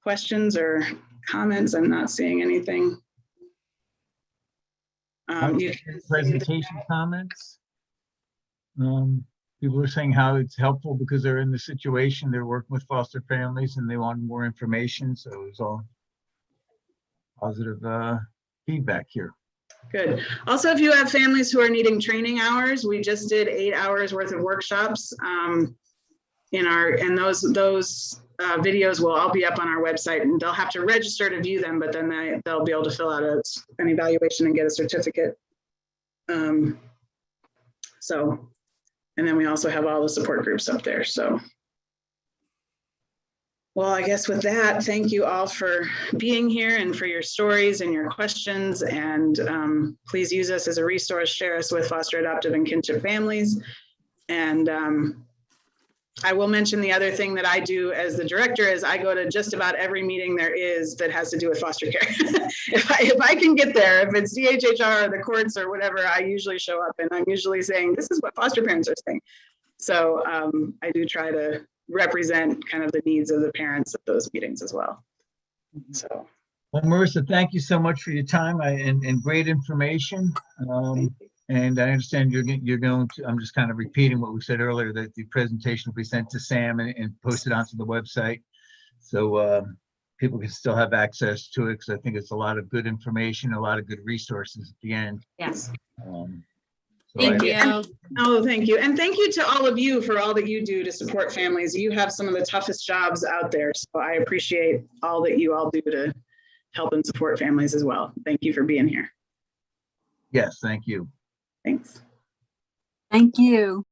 questions or comments? I'm not seeing anything. Presentation comments. People are saying how it's helpful because they're in the situation, they're working with foster families and they want more information. So it was all positive feedback here. Good. Also, if you have families who are needing training hours, we just did 8 hours worth of workshops and those videos will all be up on our website, and they'll have to register to view them, but then they'll be able to fill out an evaluation and get a certificate. And then we also have all the support groups up there. So, well, I guess with that, thank you all for being here and for your stories and your questions. And please use us as a resource, share us with foster, adoptive, and kinship families. And I will mention the other thing that I do as the director is I go to just about every meeting there is that has to do with foster care. if I can get there, if it's DHHR or the courts or whatever, I usually show up, and I'm usually saying, this is what foster parents are saying. So I do try to represent kind of the needs of the parents at those meetings as well. So. Well, Marissa, thank you so much for your time and great information. And I understand you're going to, I'm just kind of repeating what we said earlier, that the presentation will be sent to Sam and posted onto the website. So people can still have access to it, because I think it's a lot of good information, a lot of good resources at the end. Yes. So Thank I- you. Oh, thank you. And thank you to all of you for all that you do to support families. You have some of the toughest jobs out there. So I appreciate all that you all do to help and support families as well. Thank you for being here. Yes, thank you. Thanks. Thank you.